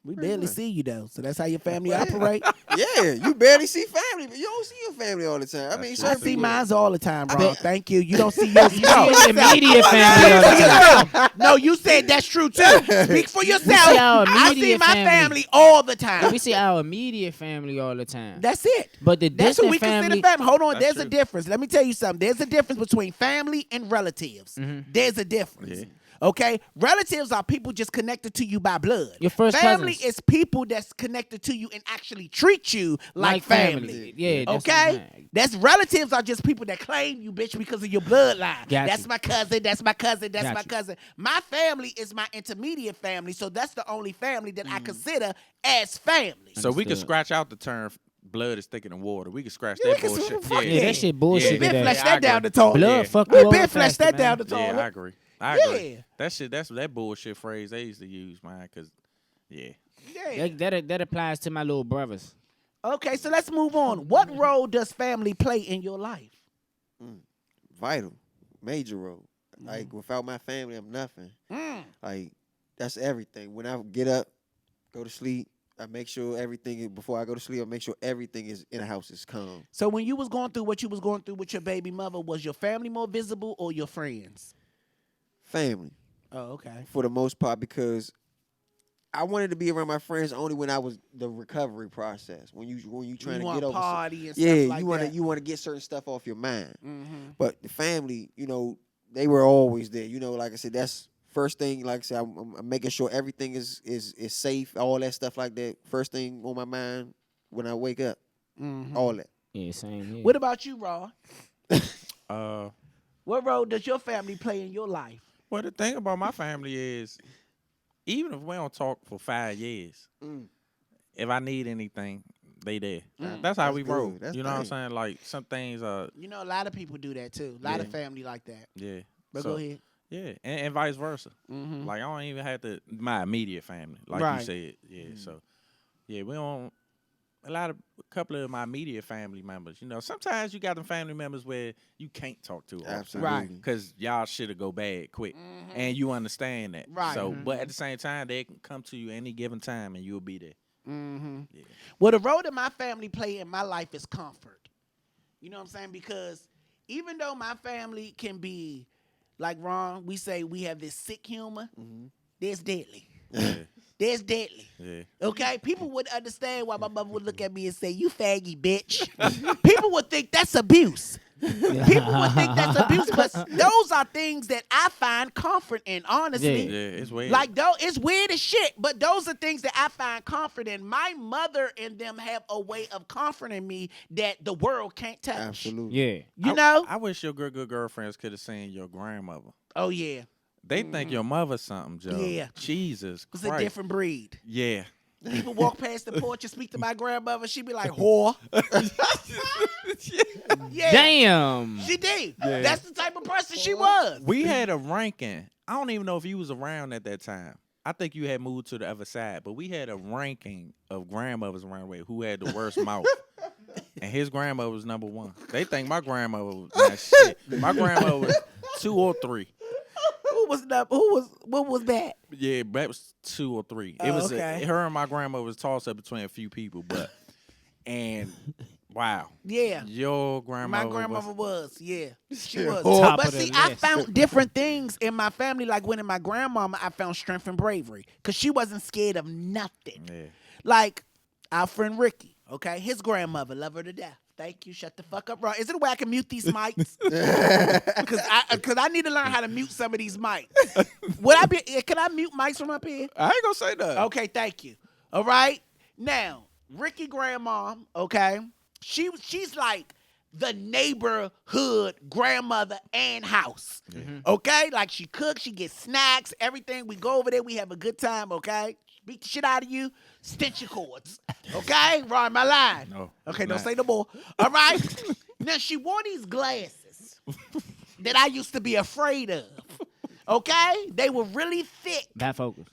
We Pretty barely much. see you, though. So that's how your family Yeah. operate? Yeah, you barely see family, but you don't see your family all the time. I mean, That's I certain see people- mines all the time, bro. Thank you. You don't see yours. You see your immediate family all the time. No, you said that's true, too. Speak for yourself. see our I see immediate my family. family all the time. We see our immediate family all the time. That's it. But the That's what distant we family, consider family. Hold on. That's There's a true. difference. Let me tell you something. There's a difference between family and relatives. There's a difference. Yeah. Okay? Relatives are people just connected to you by blood. Your first family cousins. is people that's connected to you and actually treat you like family. Yeah, that's what I'm Okay? saying. That's relatives are just people that claim you, bitch, because of your bloodline. Got That's you. my cousin. That's my cousin. That's Got my you. cousin. My family is my intermediate family, so that's the only family that I consider as family. So we can Understood. scratch out the term blood is thicker than water. We can scratch Yeah, we that can bullshit. fuck Yeah, that shit bullshit We been today. flesh Yeah, that I down agree. the toilet. Blood Yeah. fuck We you been over flesh faster, that man. down the toilet. Yeah, I agree. I agree. Yeah. That's that bullshit phrase they used to use, man. Cause yeah. Yeah. That applies to my little brothers. Okay, so let's move on. What role does family play in your life? Vital, major role. Like without my family, I'm nothing. Like that's everything. When I get up, go to sleep, I make sure everything before I go to sleep. I make sure everything is in the house is calm. So when you was going through what you was going through with your baby mother, was your family more visible or your friends? Family, Oh, okay. for the most part, because I wanted to be around my friends only when I was the recovery process. When you trying to want get over, party and yeah, stuff like that. you want to get certain stuff off your mind. Mm-hmm. But the family, you know, they were always there. You know, like I said, that's first thing. Like I said, I'm making sure everything is safe. All that stuff like that. First thing on my mind when I wake up. Mm-hmm. All that. Yeah, same here. What about you, Raw? What role does your family play in your life? Well, the thing about my family is, even if we don't talk for 5 years, if I need anything, they there. That's how That's we good. roll. That's You know what I'm tight. saying? Like some things are, You know, a lot of people do that too. A lot of Yeah. family like that. yeah. But So, go ahead. Yeah, and vice versa. Mm-hmm. Like I don't even have to my immediate family, like Right. you said. Yeah, so yeah, we don't. A couple of my immediate family members. You know, sometimes you got them family members where you can't talk to. Absolutely. Right. Because y'all shit'll go bad quick, and you understand that. Right. So, but at the same time, they can come to you any given time, and you'll be there. Mm-hmm. Yeah. Well, the role that my family play in my life is comfort. You know what I'm saying? Because even though my family can be, like Ron, we say we have this sick humor, there's deadly. Yeah. There's deadly. Yeah. Okay? People would understand why my mother would look at me and say, "You faggy bitch." People would think that's abuse. People would think that's abuse, but those are things that I find comfort in, honestly. Yeah, it's weird. Like, though, it's weird as shit, but those are things that I find comfort in. My mother and them have a way of comforting me that the world can't touch. Absolutely. Yeah. You know? I wish your good girlfriends could have seen your grandmother. Oh, yeah. They think your mother's something, Joe. Yeah. Jesus It's Christ. a different breed. Yeah. People walk past the porch and speak to my grandmother. She be like, "Whore." Yeah. Damn. She did. Yeah. That's the type of person she was. We had a ranking. I don't even know if you was around at that time. I think you had moved to the other side, but we had a ranking of grandmothers around where who had the worst mouth. And his grandmother was number 1. They think my grandmother was not shit. My grandmother was 2 or 3. What was that? Yeah, that was 2 or 3. It Oh, was okay. her and my grandmother was tossed up between a few people, and wow. Yeah. Your My grandmother grandmother was, yeah. She was. Top But of the see, I list. found different things in my family. Like when in my grandmama, I found strength and bravery. Because she wasn't scared of nothing. Yeah. Like our friend Ricky, okay? His grandmother, love her to death. Thank you. Shut the fuck up, Ron. Is it a way I can mute these mics? Because I need to learn how to mute some of these mics. Can I mute mics from up here? I ain't gonna say that. Okay, thank you. All right. Now, Ricky grandma, okay, she's like the neighborhood grandmother and house. Okay? Like she cooks, she gets snacks, everything. We go over there, we have a good time, okay? Beat the shit out of you, stench your cords. Okay? Ron, my line. No. Okay, it's don't not. say no more. All right? Now she wore these glasses that I used to be afraid of. Okay? They were really thick. Bad focus.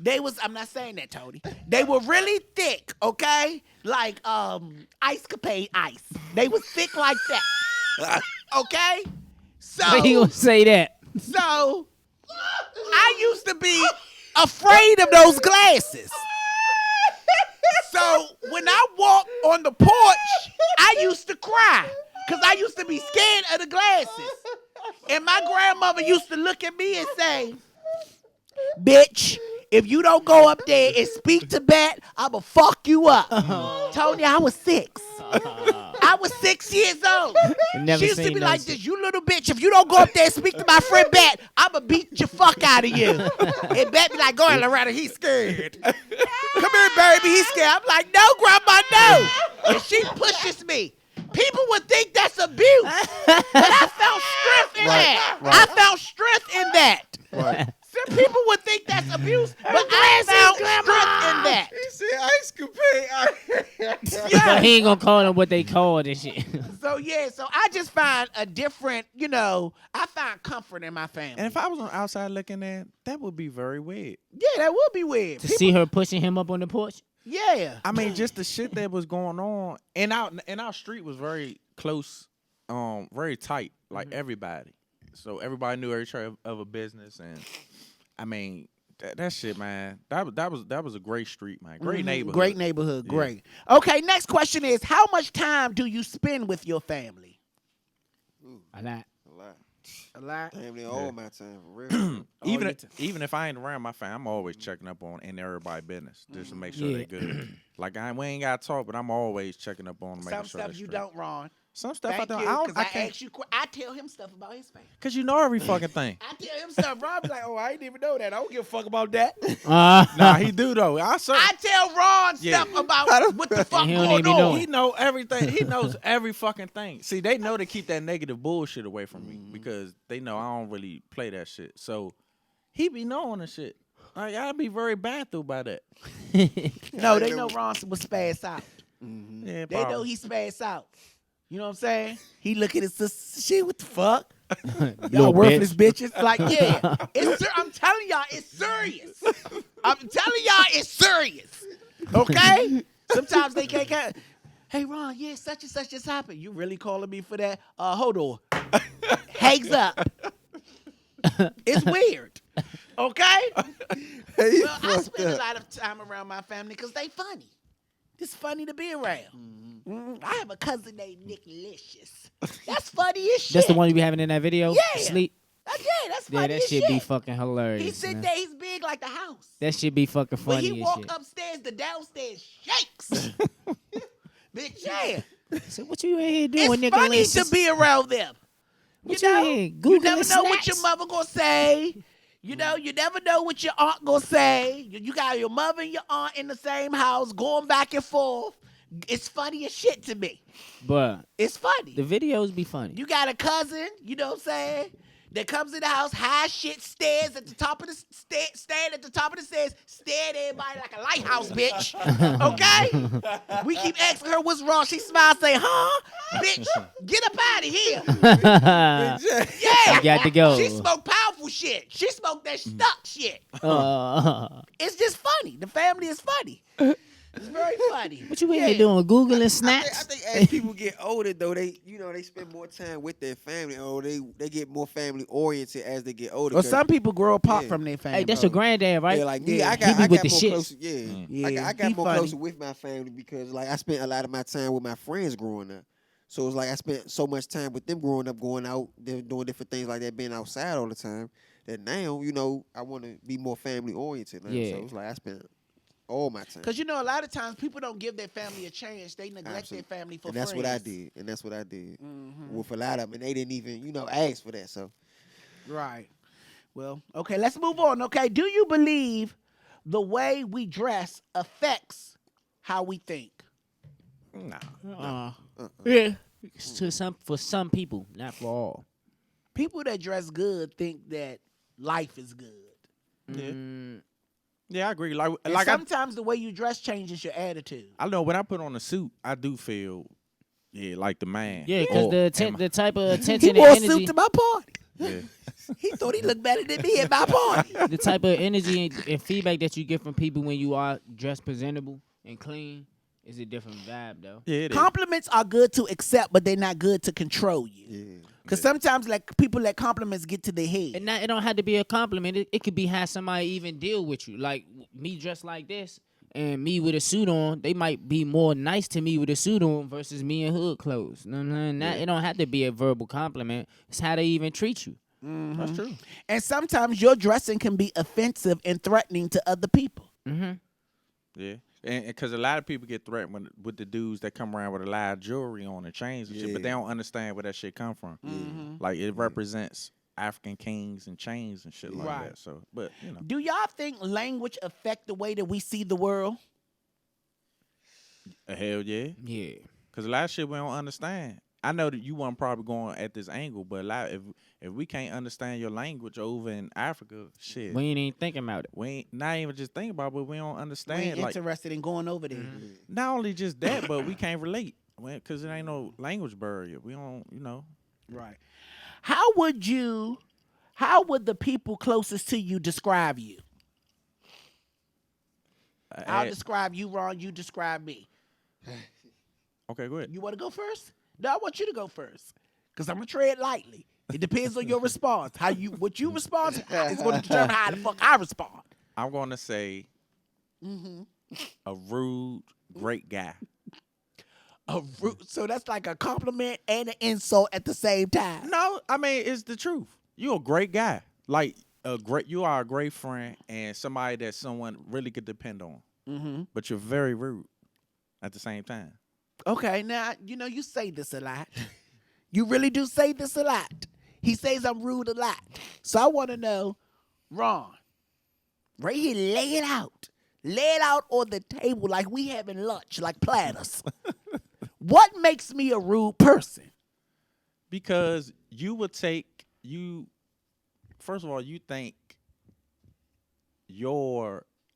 I'm not saying that, Tony. They were really thick, okay? Like Ice Capade ice. They were thick like that. Okay? Why you gonna say that? So I used to be afraid of those glasses. So when I walked on the porch, I used to cry because I used to be scared of the glasses. And my grandmother used to look at me and say, "Bitch, if you don't go up there and speak to Bat, I'ma fuck you up." Tony, I was 6. I was 6 years old. Never She used to seen be no like shit. this, "You little bitch, if you don't go up there and speak to my friend Bat, I'ma beat your fuck out of you." And Bat be like, "Go ahead, Loretta, he's scared. Come here, baby, he's scared." I'm like, "No, grandma, no." And she pushes me. People would think that's abuse. But I found strength in that. I found strength in that. Right. Some people would think that's abuse, but I found strength in that. He said ice capade. So he ain't gonna call them what they call this shit. So I just find a different, I find comfort in my family. And if I was on the outside looking in, that would be very weird. Yeah, that would be weird. To see her pushing him up on the porch. Yeah. I mean, just the shit that was going on, and our street was very close, very tight, like everybody. So everybody knew every trade of a business, and I mean that shit, man. That was a great street, man. Great neighborhood. Great neighborhood. Yeah. Great. Okay, next question is, how much time do you spend with your family? A lot. A lot. A lot. Damn, they all my time for real. Even if I ain't around my fam, I'm always checking up on in everybody's business just to make sure Yeah. they're good. Like we ain't got to talk, but I'm always checking up on them, making Some sure stuff they're you straight. don't, Ron. Some stuff Thank I you, don't. because I I can't. ask you. I tell him stuff about his family. Cause you know every fucking thing. I tell him stuff. Ron be like, "Oh, I didn't even know that. I don't give a fuck about that." Nah, he do though. I tell Ron stuff about what the fuck And he don't going even know on. He know everything. He knows every fucking thing. See, they know to keep that negative bullshit away from me because they know I don't really play that shit. So he be knowing the shit. Like I'd be very bad through by that. No, they know Ron was spaz out. Yeah, They know he spaz out. You know what I'm saying? He look at his sister, shit, what the fuck? Y'all Little worthless bitch. bitches. Like, yeah. I'm telling y'all, it's serious. I'm telling y'all, it's serious. Okay? Sometimes they can't. Hey, Ron, yeah, such and such just happened. You really calling me for that? Hold on. Hangs up. It's weird. Okay? Well, I spend a lot of time around my family because they funny. It's funny to be around. I have a cousin named Nick Licious. That's funny as shit. That's the one you be having in that video? Yeah. Sleep? Yeah, that's funny Yeah, that as shit shit. be fucking hilarious. He sit man. there, he's big like the house. That shit be fucking When funny he as walk shit. upstairs, the downstairs shakes. Bitch, yeah. So what you in here doing, It's nigga? funny Listen. to be around them. What you you know, in here, you Googling never know what your snacks? mother gonna say. You know, you never know what your aunt gonna say. You got your mother and your aunt in the same house, going back and forth. It's funny as shit to me. But It's funny. the videos be funny. You got a cousin, you know what I'm saying, that comes in the house, high shit, stares at the top of the stand at the top of the stairs, stare at everybody like a lighthouse, bitch. Okay? We keep asking her what's wrong. She smiles, say, huh? Bitch, get up out of here. Yeah. You got to go. She smoked powerful shit. She smoked that stuck shit. It's just funny. The family is funny. It's very funny. What you in here doing? Googling I snacks? think as people get older, though, they spend more time with their family, or they get more family oriented as they get older. Well, some people grow apart Yeah. from their family. Hey, that's your granddad, right? Yeah, like me, Yeah. I He got be with more the shits. closer. Yeah, Yeah, I got he more funny. closer with my family because like I spent a lot of my time with my friends growing up. So it's like I spent so much time with them growing up, going out, doing different things like that, being outside all the time. That now, I want to be more family oriented. Now. Yeah. So it's like I spent all my time. Because, a lot of times people don't give their family a chance. They neglect Absolutely. their family for And that's friends. what I did. With a lot of them, and they didn't even, ask for that. So Right. Well, okay, let's move on, okay? Do you believe the way we dress affects how we think? Nah. Yeah. For some people, not for all. People that dress good think that life is good. Yeah, I agree. Like And I sometimes the way you dress changes your attitude. I know when I put on a suit, I do feel like the man. Yeah, because Or am I- the type of He attention and wore a energy, suit to my party. Yeah. He thought he looked better than me at my party. the type of energy and feedback that you get from people when you are dressed presentable and clean is a different vibe, though. Yeah, it is. Compliments are good to accept, but they're not good to control you. yeah. Because sometimes, like, people let compliments get to their head. And it don't have to be a compliment. It could be how somebody even deal with you. Like me dressed like this and me with a suit on, they might be more nice to me with a suit on versus me in hood clothes. You know what I'm saying? It don't have to be a verbal compliment. It's how they even treat you. That's true. And sometimes your dressing can be offensive and threatening to other people. Yeah. And because a lot of people get threatened with the dudes that come around with a lot of jewelry on and chains and shit, but they don't understand where that shit come from. Like it represents African kings and chains and shit like Right. that. So, but Do y'all think language affect the way that we see the world? hell yeah. Yeah. Because a lot of shit we don't understand. I know that you weren't probably going at this angle, but a lot if we can't understand your language over in Africa, shit, We ain't even thinking about it. we ain't not even just think about it, but we don't We understand. ain't Like interested in going over there. not only just that, but we can't relate because it ain't no language barrier. We don't, Right. How would the people closest to you describe you? I'll describe you, Ron. You describe me. Okay, go ahead. You want to go first? No, I want you to go first. Because I'm going to tread lightly. It depends on your response. What you respond to is going to determine how the fuck I respond. I'm gonna say a rude, great guy. So that's like a compliment and an insult at the same time. No, I mean it's the truth. You're a great guy. Like you are a great friend and somebody that someone really could depend on. But you're very rude at the same time. Okay, now, you say this a lot. You really do say this a lot. He says I'm rude a lot. So I want to know, Ron, right here, lay it out. Lay it out on the table like we having lunch, like platters. What makes me a rude person? Because you would first of all, you think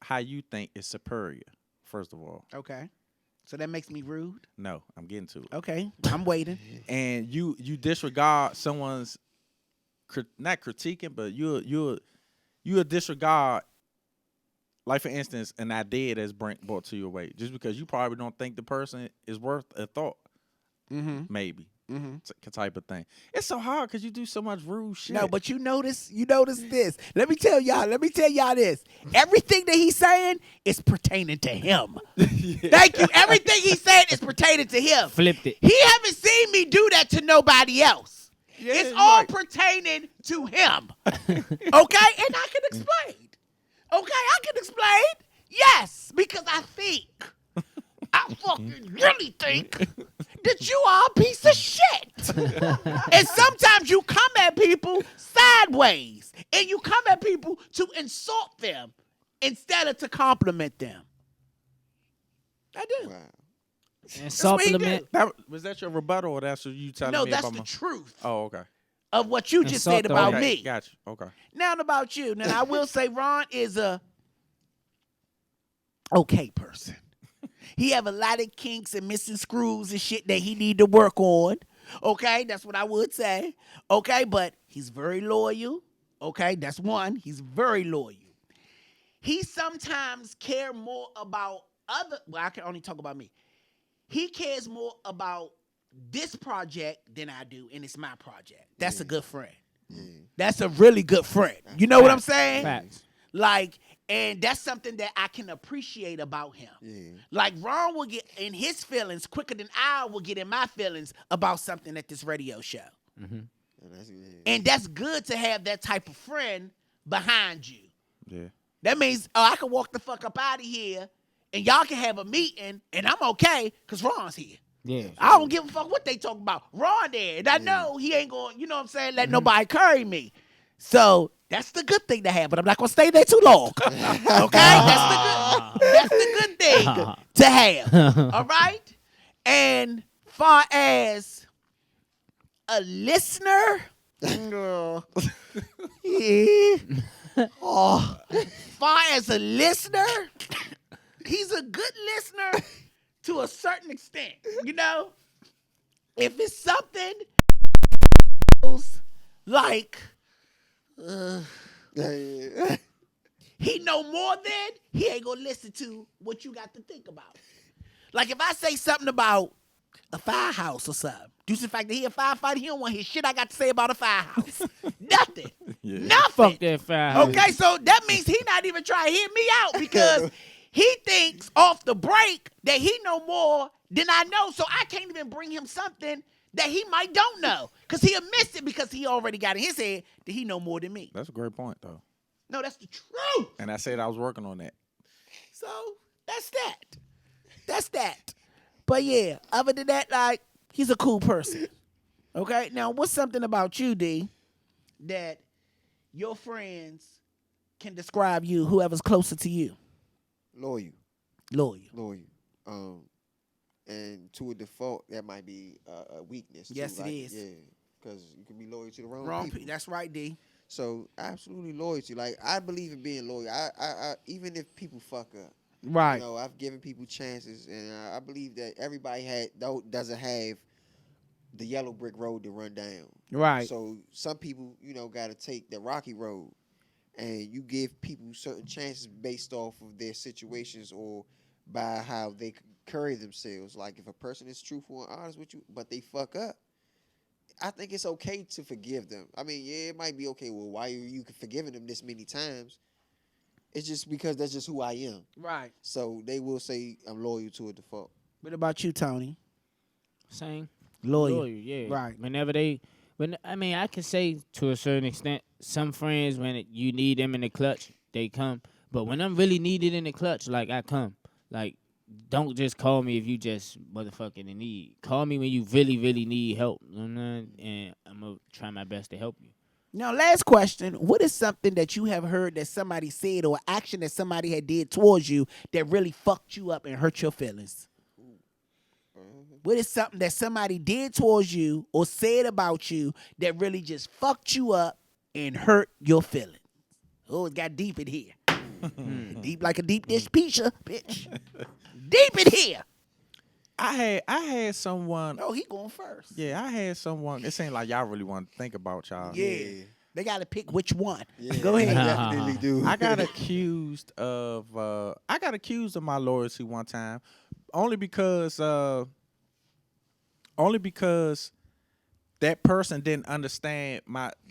how you think is superior, first of all. Okay. So that makes me rude? No, I'm getting to it. Okay, I'm waiting. And you disregard someone's not critiquing, but you disregard, like for instance, an idea that's brought to your way, just because you probably don't think the person is worth a thought. Maybe. Type of thing. It's so hard because you do so much rude shit. No, but you notice this. Let me tell y'all this. Everything that he's saying is pertaining to him. Thank you. Everything he's saying is pertaining to him. Flipped it. He haven't seen me do that to nobody else. It's all pertaining to him. Okay? And I can explain. Okay, I can explain. Yes, because I fucking really think that you are a piece of shit. And sometimes you come at people sideways. And you come at people to insult them instead of to compliment them. I do. Wow. And what he supplement. Was that your rebuttal, or that's what you telling No, me that's about the my... truth Oh, okay. of what you just Insult said them. about Okay, me. Gotcha. Okay. Now about you. Now, I will say Ron is a okay person. He have a lot of kinks and missing screws and shit that he need to work on. Okay, that's what I would say. Okay, but he's very loyal. Okay, that's one. He's very loyal. He sometimes care more about I can only talk about me. He cares more about this project than I do, and it's my project. That's a good friend. That's a really good friend. You know what I'm saying? Facts. Like, and that's something that I can appreciate about him. Yeah. Like, Ron will get in his feelings quicker than I will get in my feelings about something at this radio show. And that's, And that's good to have that type of friend behind you. Yeah. That means, I can walk the fuck up out of here and y'all can have a meeting and I'm okay because Ron's here. Yeah. I don't give a fuck what they talk about. Ron there. And I know he ain't going, you know what I'm saying, let nobody carry me. So that's the good thing to have, but I'm not going to stay there too long. Okay? That's the good thing to have. All right? And far as a listener, yeah. Far as a listener, he's a good listener to a certain extent. You know, if it's something like he know more than, he ain't gonna listen to what you got to think about. Like if I say something about a firehouse or something, due to the fact that he a firefighter, he don't want to hear shit I got to say about a firehouse. Nothing. Yeah. Nothing. Fuck that fire. Okay, so that means he not even trying to hear me out because he thinks off the break that he know more than I know, so I can't even bring him something that he might don't know because he'll miss it because he already got in his head that he know more than me. That's a great point, though. No, that's the truth. And I said I was working on that. So that's that. That's that. But yeah, other than that, like, he's a cool person. Okay? Now, what's something about you, D, that your friends can describe you, whoever's closer to you? loyal. Loyal. And to a default, that might be a weakness. Yes, too. it Like, is. Yeah, because you can be loyal to the wrong, Wrong people. That's right, D. So absolutely loyalty. Like I believe in being loyal. I even if people fuck up, Right. you know, I've given people chances, and I believe that everybody doesn't have the yellow brick road to run down. Right. So some people, you know, got to take the rocky road, and you give people certain chances based off of their situations or by how they carry themselves. Like if a person is truthful and honest with you, but they fuck up, I think it's okay to forgive them. I mean, yeah, it might be okay. Well, why are you forgiving them this many times? It's just because that's just who I am. Right. So they will say I'm loyal to a default. What about you, Tony? Same. Loyal. Yeah. Right. I can say to a certain extent, some friends, you need them in the clutch, they come. But when I'm really needed in the clutch, like, I come. Like, don't just call me if you just motherfucking in need. Call me when you really, really need help. You know what I'm saying? And I'm gonna try my best to help you. Now, last question. What is something that you have heard that somebody said or action that somebody had did towards you that really fucked you up and hurt your feelings? What is something that somebody did towards you or said about you that really just fucked you up and hurt your feelings? Oh, it got deep in here. Deep like a deep dish pizza, bitch. Deep in here. I had someone. Oh, he going first. Yeah, I had someone. It seemed like y'all really want to think about y'all. Yeah. They got to pick which one. Yeah, Go ahead. I definitely do. I got accused of my loyalty one time, only because that person didn't understand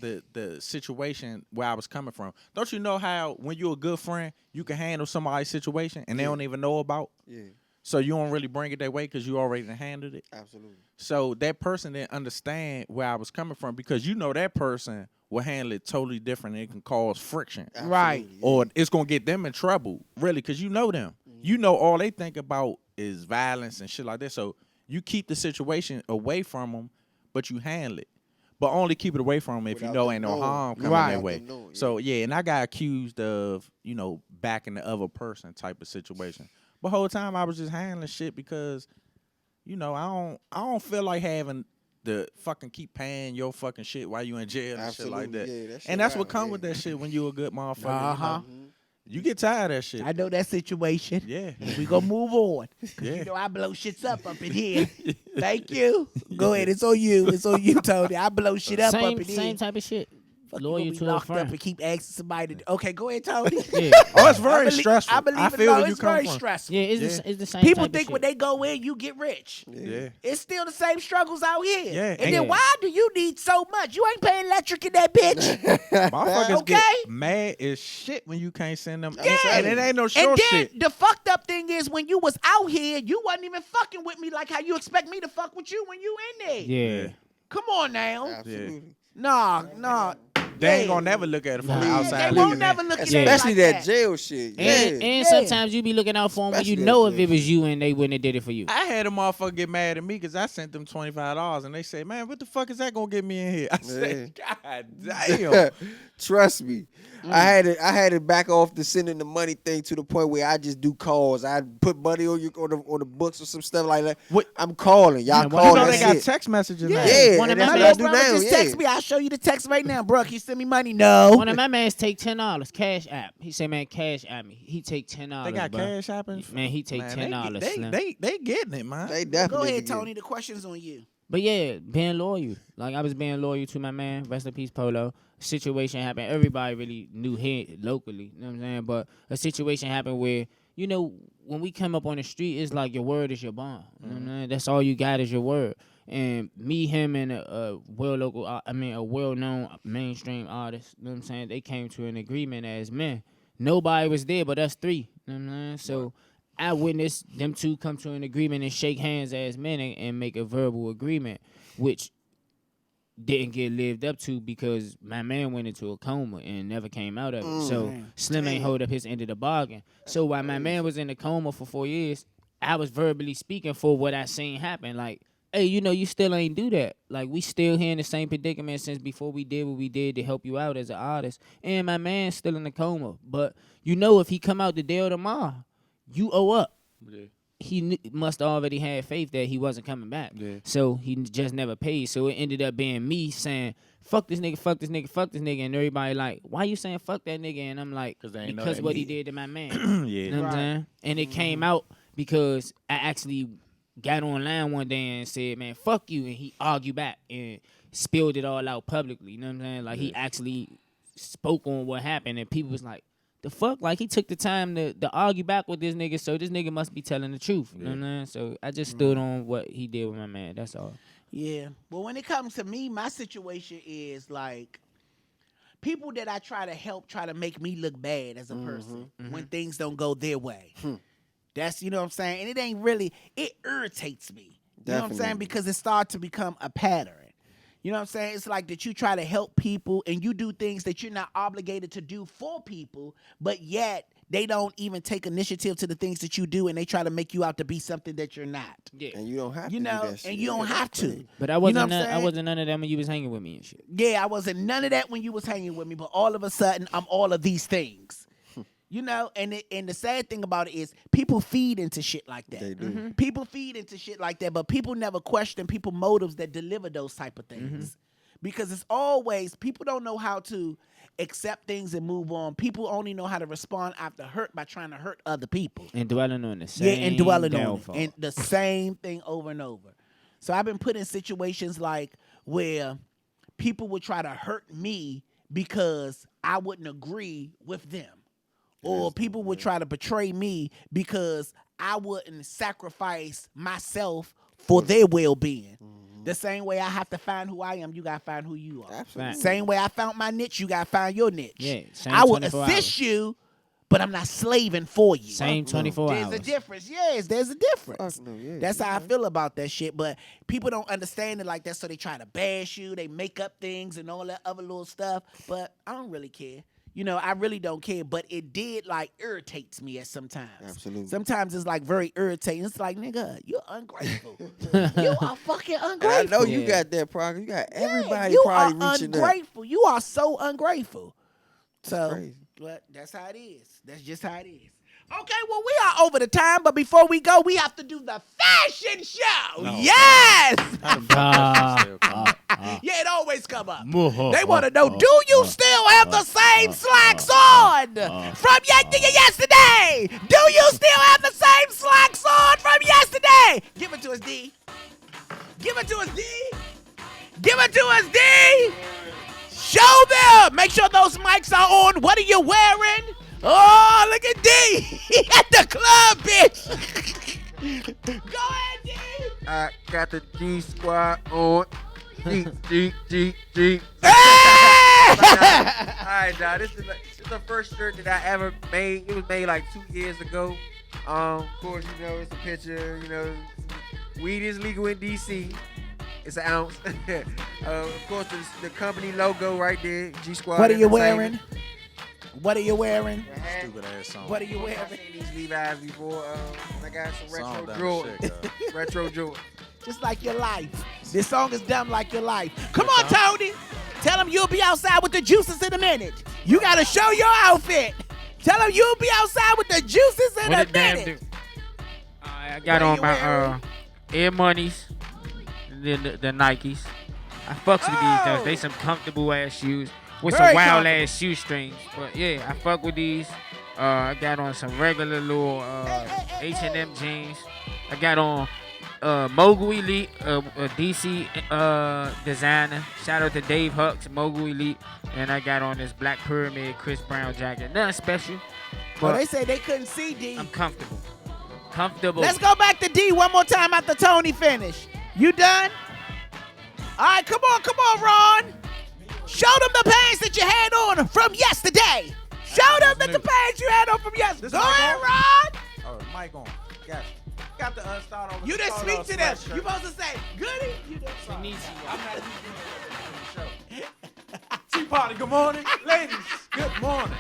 the situation where I was coming from. Don't you know how when you're a good friend, you can handle somebody's situation and they don't even know about? Yeah, So you don't really bring it that way because you already handled it. absolutely. So that person didn't understand where I was coming from because you know that person will handle it totally different and it can cause friction. Right. Absolutely, yeah. Or it's going to get them in trouble, really, because you know them. You know all they think about is violence and shit like that. So you keep the situation away from them, but you handle it. But only keep it away from them if you Without know them ain't no knowing. harm coming Right. their Without way. them knowing, yeah. So, yeah, and I got accused of, backing the other person type of situation. But the whole time I was just handling shit because, I don't feel like having to fucking keep paying your fucking shit while you in jail and shit like Absolutely, that. yeah, that shit And that's what wild, come yeah. with that shit when you a good motherfucker. Uh-huh. You get tired of that shit. I know that situation. Yeah. We gonna move on. 'Cause Yeah. you know I blow shits up in here. Thank you. Go ahead. It's on you. It's on you, Tony. I blow shit up Same in here. same type of shit. Fuck, you Loyal gonna be to a locked up friend. and keep asking somebody. Okay, go ahead, Tony. Yeah, Oh, it's very stressful. I believe I it. feel No, where you it's come very from. stressful. yeah, it's the same. People type think of when shit. they go in, you get rich. Yeah. It's still the same struggles out here. Yeah, And and- then why do you need so much? You ain't paying electric in that bitch. Motherfuckers Okay. get mad as shit when you can't send them. Yeah. And it ain't no And short then shit. the fucked up thing is when you was out here, you wasn't even fucking with me like how you expect me to fuck with you when you in there. Yeah. Come on now. Absolutely. Nah. They ain't gonna never look at it from the Nah. outside. They won't looking never in. look at Yeah. it Especially like that jail shit. Yeah. And Yeah. sometimes you be looking out for them when you Especially know that if it jail was shit. you and they wouldn't have did it for you. I had a motherfucker get mad at me because I sent them $25 and they say, "Man, what the fuck is that gonna get me in here?" I said, "God damn." Trust me. I had to back off the sending the money thing to the point where I just do calls. I put money on the books or some stuff like that. What- I'm calling. Y'all Yeah, call You know that they got shit. text messages now. Yeah, One of and my that's My what I little do brother now. just Yeah. text me. I'll show you the text right now, bro. Can you send me money? No. One of my mans take $10 cash app. He said, "Man, cash at me." He take $10. They got bro. cash happen. Man, he take $10. Slim. They getting it, man. They Go definitely ahead, get it. Tony. The question's on you. But yeah, being loyal. Like I was being loyal to my man. Rest in peace, Polo. Situation happened. Everybody really knew him locally. You know what I'm saying? But a situation happened where, when we come up on the street, it's like your word is your bond. You know what I'm saying? That's all you got is your word. And me, him, and a well-known mainstream artist, you know what I'm saying? They came to an agreement as men. Nobody was there but us three. You know what I'm saying? So I witnessed them two come to an agreement and shake hands as men and make a verbal agreement, which didn't get lived up to because my man went into a coma and never came out of it. So Slim ain't hold up his end of the bargain. So while my man was in the coma for 4 years, I was verbally speaking for what I seen happen. Like, hey, you still ain't do that. Like, we still here in the same predicament since before we did what we did to help you out as an artist. And my man's still in the coma. But if he come out today or tomorrow, you owe up. Yeah. He must already have faith that he wasn't coming back. Yeah. So he just never paid. So it ended up being me saying, fuck this nigga, fuck this nigga, fuck this nigga. And everybody like, why you saying fuck that nigga? And I'm like, 'Cause they ain't know because that what he me. did to my man. Yeah. You know what I'm saying? And it came out because I actually got online one day and said, man, fuck you. And he argued back and spilled it all out publicly. You know what I'm saying? Like, he actually spoke on what happened. And people was like, the fuck? Like, he took the time to argue back with this nigga, so this nigga must be telling the truth. You know what I'm saying? So I just stood on what he did with my man. That's all. Yeah. Well, when it comes to me, my situation is like people that I try to help try to make me look bad as a person when things don't go their way. That's, you know what I'm saying? And it ain't really, it irritates me. You know what I'm saying? Definitely. Because it starts to become a pattern. You know what I'm saying? It's like that you try to help people and you do things that you're not obligated to do for people, but yet they don't even take initiative to the things that you do, and they try to make you out to be something that you're not. Yeah. And you don't have to You do know, that shit. and you don't have to. But I You know wasn't. what I'm I saying? wasn't none of that when you was hanging with me and shit. Yeah, I wasn't none of that when you was hanging with me, but all of a sudden, I'm all of these things. You know, and the sad thing about it is people feed into shit like that. They do. People feed into shit like that, but people never question people's motives that deliver those type of things. Because it's always, people don't know how to accept things and move on. People only know how to respond after hurt by trying to hurt other people. And dwelling on the same And dwelling downfall. on it. And the same thing over and over. So I've been put in situations like where people would try to hurt me because I wouldn't agree with them. Or people would try to betray me because I wouldn't sacrifice myself for their well-being. The same way I have to find who I am, you got to find who you are. Absolutely. Same way I found my niche, you got to find your niche. Yeah, same I will 24 assist you, but I'm not slaving for you. Same 24 There's hours. a difference. Yes, there's a difference. Fuck no, yeah, That's you how I right. feel about that shit. But people don't understand it like that, so they try to bash you. They make up things and all that other little stuff. But I don't really care. You know, I really don't care. But it did like irritates me at sometimes. Absolutely. Sometimes it's like very irritating. It's like, nigga, you're ungrateful. You are fucking And I ungrateful. know you Yeah. got that progress. You got everybody you probably are reaching ungrateful. You are so ungrateful. So, crazy. but that's how it is. That's just how it is. Okay, well, we are over the time, but before we go, we have to do the fashion show. No. Yes! How the fuck that shit still come up? Yeah, it always come up. They want to know, do you still have the same slacks on from yesterday? Do you still have the same slacks on from yesterday? Give it to us, D. Give it to us, D. Give it to us, D. Show them. Make sure those mics are on. What are you wearing? Oh, look at D. He at the club, bitch. Go ahead, D. I got the G Squad on. G. Hey! Alright, dog. This is the first shirt that I ever made. It was made like 2 years ago. Of course, you know, it's a picture. You know, weed is legal in DC. It's an ounce. Of course, the company logo right there. G Squad. What are you wearing? What are you wearing? Stupid ass song. What are you I've wearing? seen these Levi's before. I got some Song retro down Jordan. the shit, girl. Retro Jordan. Just like your life. This song is dumb like your life. Come on, Tony. Tell him you'll be outside with the juices in a minute. You got to show your outfit. Tell him you'll be outside with the juices in a minute. I got What are on you my wearing? Air Moneys, the Nikes. I fucks with these though. They some comfortable ass shoes with Very some wild comfortable. ass shoestrings. But yeah, I fuck with these. I got on some regular little H&M jeans. I got on Mogul Elite, a DC designer. Shout out to Dave Hux, Mogul Elite. And I got on this Black Pyramid Chris Brown jacket. Nothing special, Well, but they say they couldn't see D. I'm comfortable. Comfortable. Let's go back to D one more time after Tony finish. You done? All right, come on, Ron. Show them the pants that you had on from yesterday. Show them that the pants you had on from yesterday. Go ahead, Ron. Oh, mic on. Got you. Got to start over. You didn't speak to them. You supposed to say, goody. You didn't. I'm not used to the show. Tea Party, good morning. Ladies, good morning.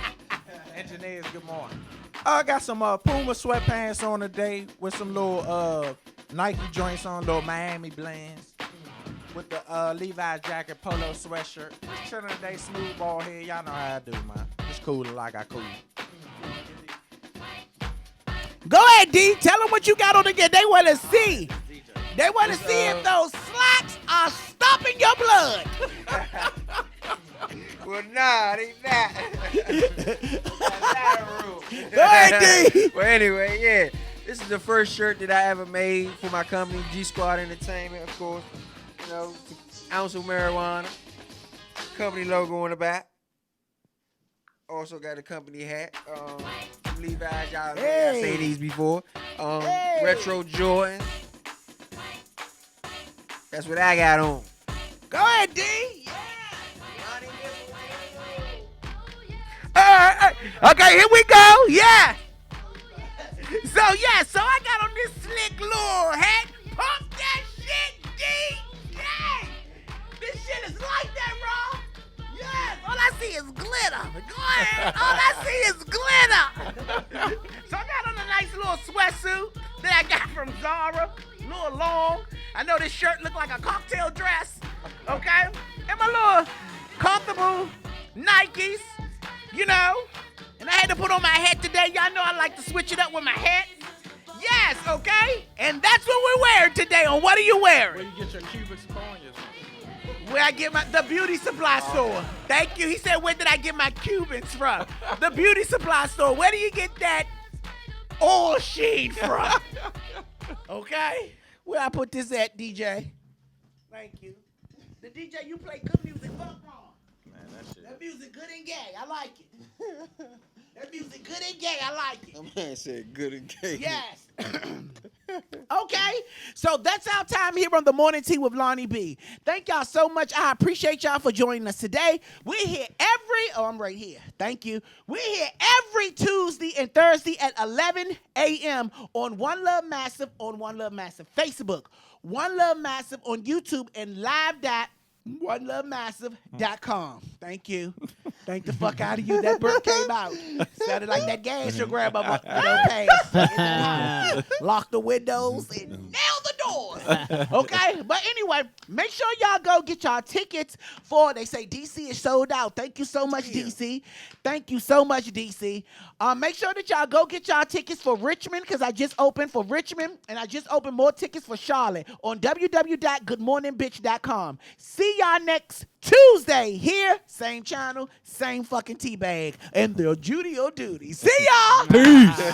Engineers, good morning. I got some Puma sweatpants on today with some little Nike joints on, little Miami blends. With the Levi's jacket, polo sweatshirt. Just chilling today, smooth ball here. Y'all know how I do, man. Just cool like I cool. Go ahead, D. Tell them what you got on again. They want to see. They want to see if those slacks are stopping your blood. Well, nah, it ain't that. That's not a rule. Go ahead, D. Well, anyway, yeah. This is the first shirt that I ever made for my company, G Squad Entertainment, of course. You know, ounce of marijuana. Company logo on the back. Also got a company hat. Levi's, y'all Hey. I say these before. Hey. Retro Jordan. That's what I got on. Go ahead, D. Yeah. Okay, here we go. Yeah. So I got on this slick little hat. Pump that shit, D. Yeah. This shit is like that, bro. Yes. All I see is glitter. Go ahead. All I see is glitter. little sweatsuit that I got from Zara, a little long. I know this shirt look like a cocktail dress, okay? And my little comfortable Nikes, you know. And I had to put on my hat today. Y'all know I like to switch it up with my hat. Yes, okay? And that's what we're wearing today. On what are you wearing? Where you get your cubic zirconias from? Where I get the beauty supply store. Thank you. He said, where did I get my Cubans from? The beauty supply store. Where do you get that oil sheen from? Okay? Where I put this at, DJ? Thank you. The DJ, you play good music. Fuck wrong. Man, that shit. That music good and gay. I like it. That music good and gay. I like it. That man said good and gay. Yes. Okay, so that's our time here on the Morning Tea with Lonnie B. Thank y'all so much. I appreciate y'all for joining us today. We're here I'm right here. Thank you. We're here every Tuesday and Thursday at 11 a.m. on One Love Massive on One Love Massive Facebook, One Love Massive on YouTube, and live.onelovemassive.com. Thank you. Thank the fuck out of you. That burp came out. Sounded like that gas your grandma passed. Lock the windows and nail the doors. Okay? But anyway, make sure y'all go get y'all tickets for, they say DC is sold out. Thank you so much, DC. Thank you so much, DC. Make sure that y'all go get y'all tickets for Richmond, because I just opened for Richmond, and I just opened more tickets for Charlotte on www.goodmorningbitch.com. See y'all next Tuesday here, same channel, same fucking tea bag, and the Judy or Duty. See y'all. Peace.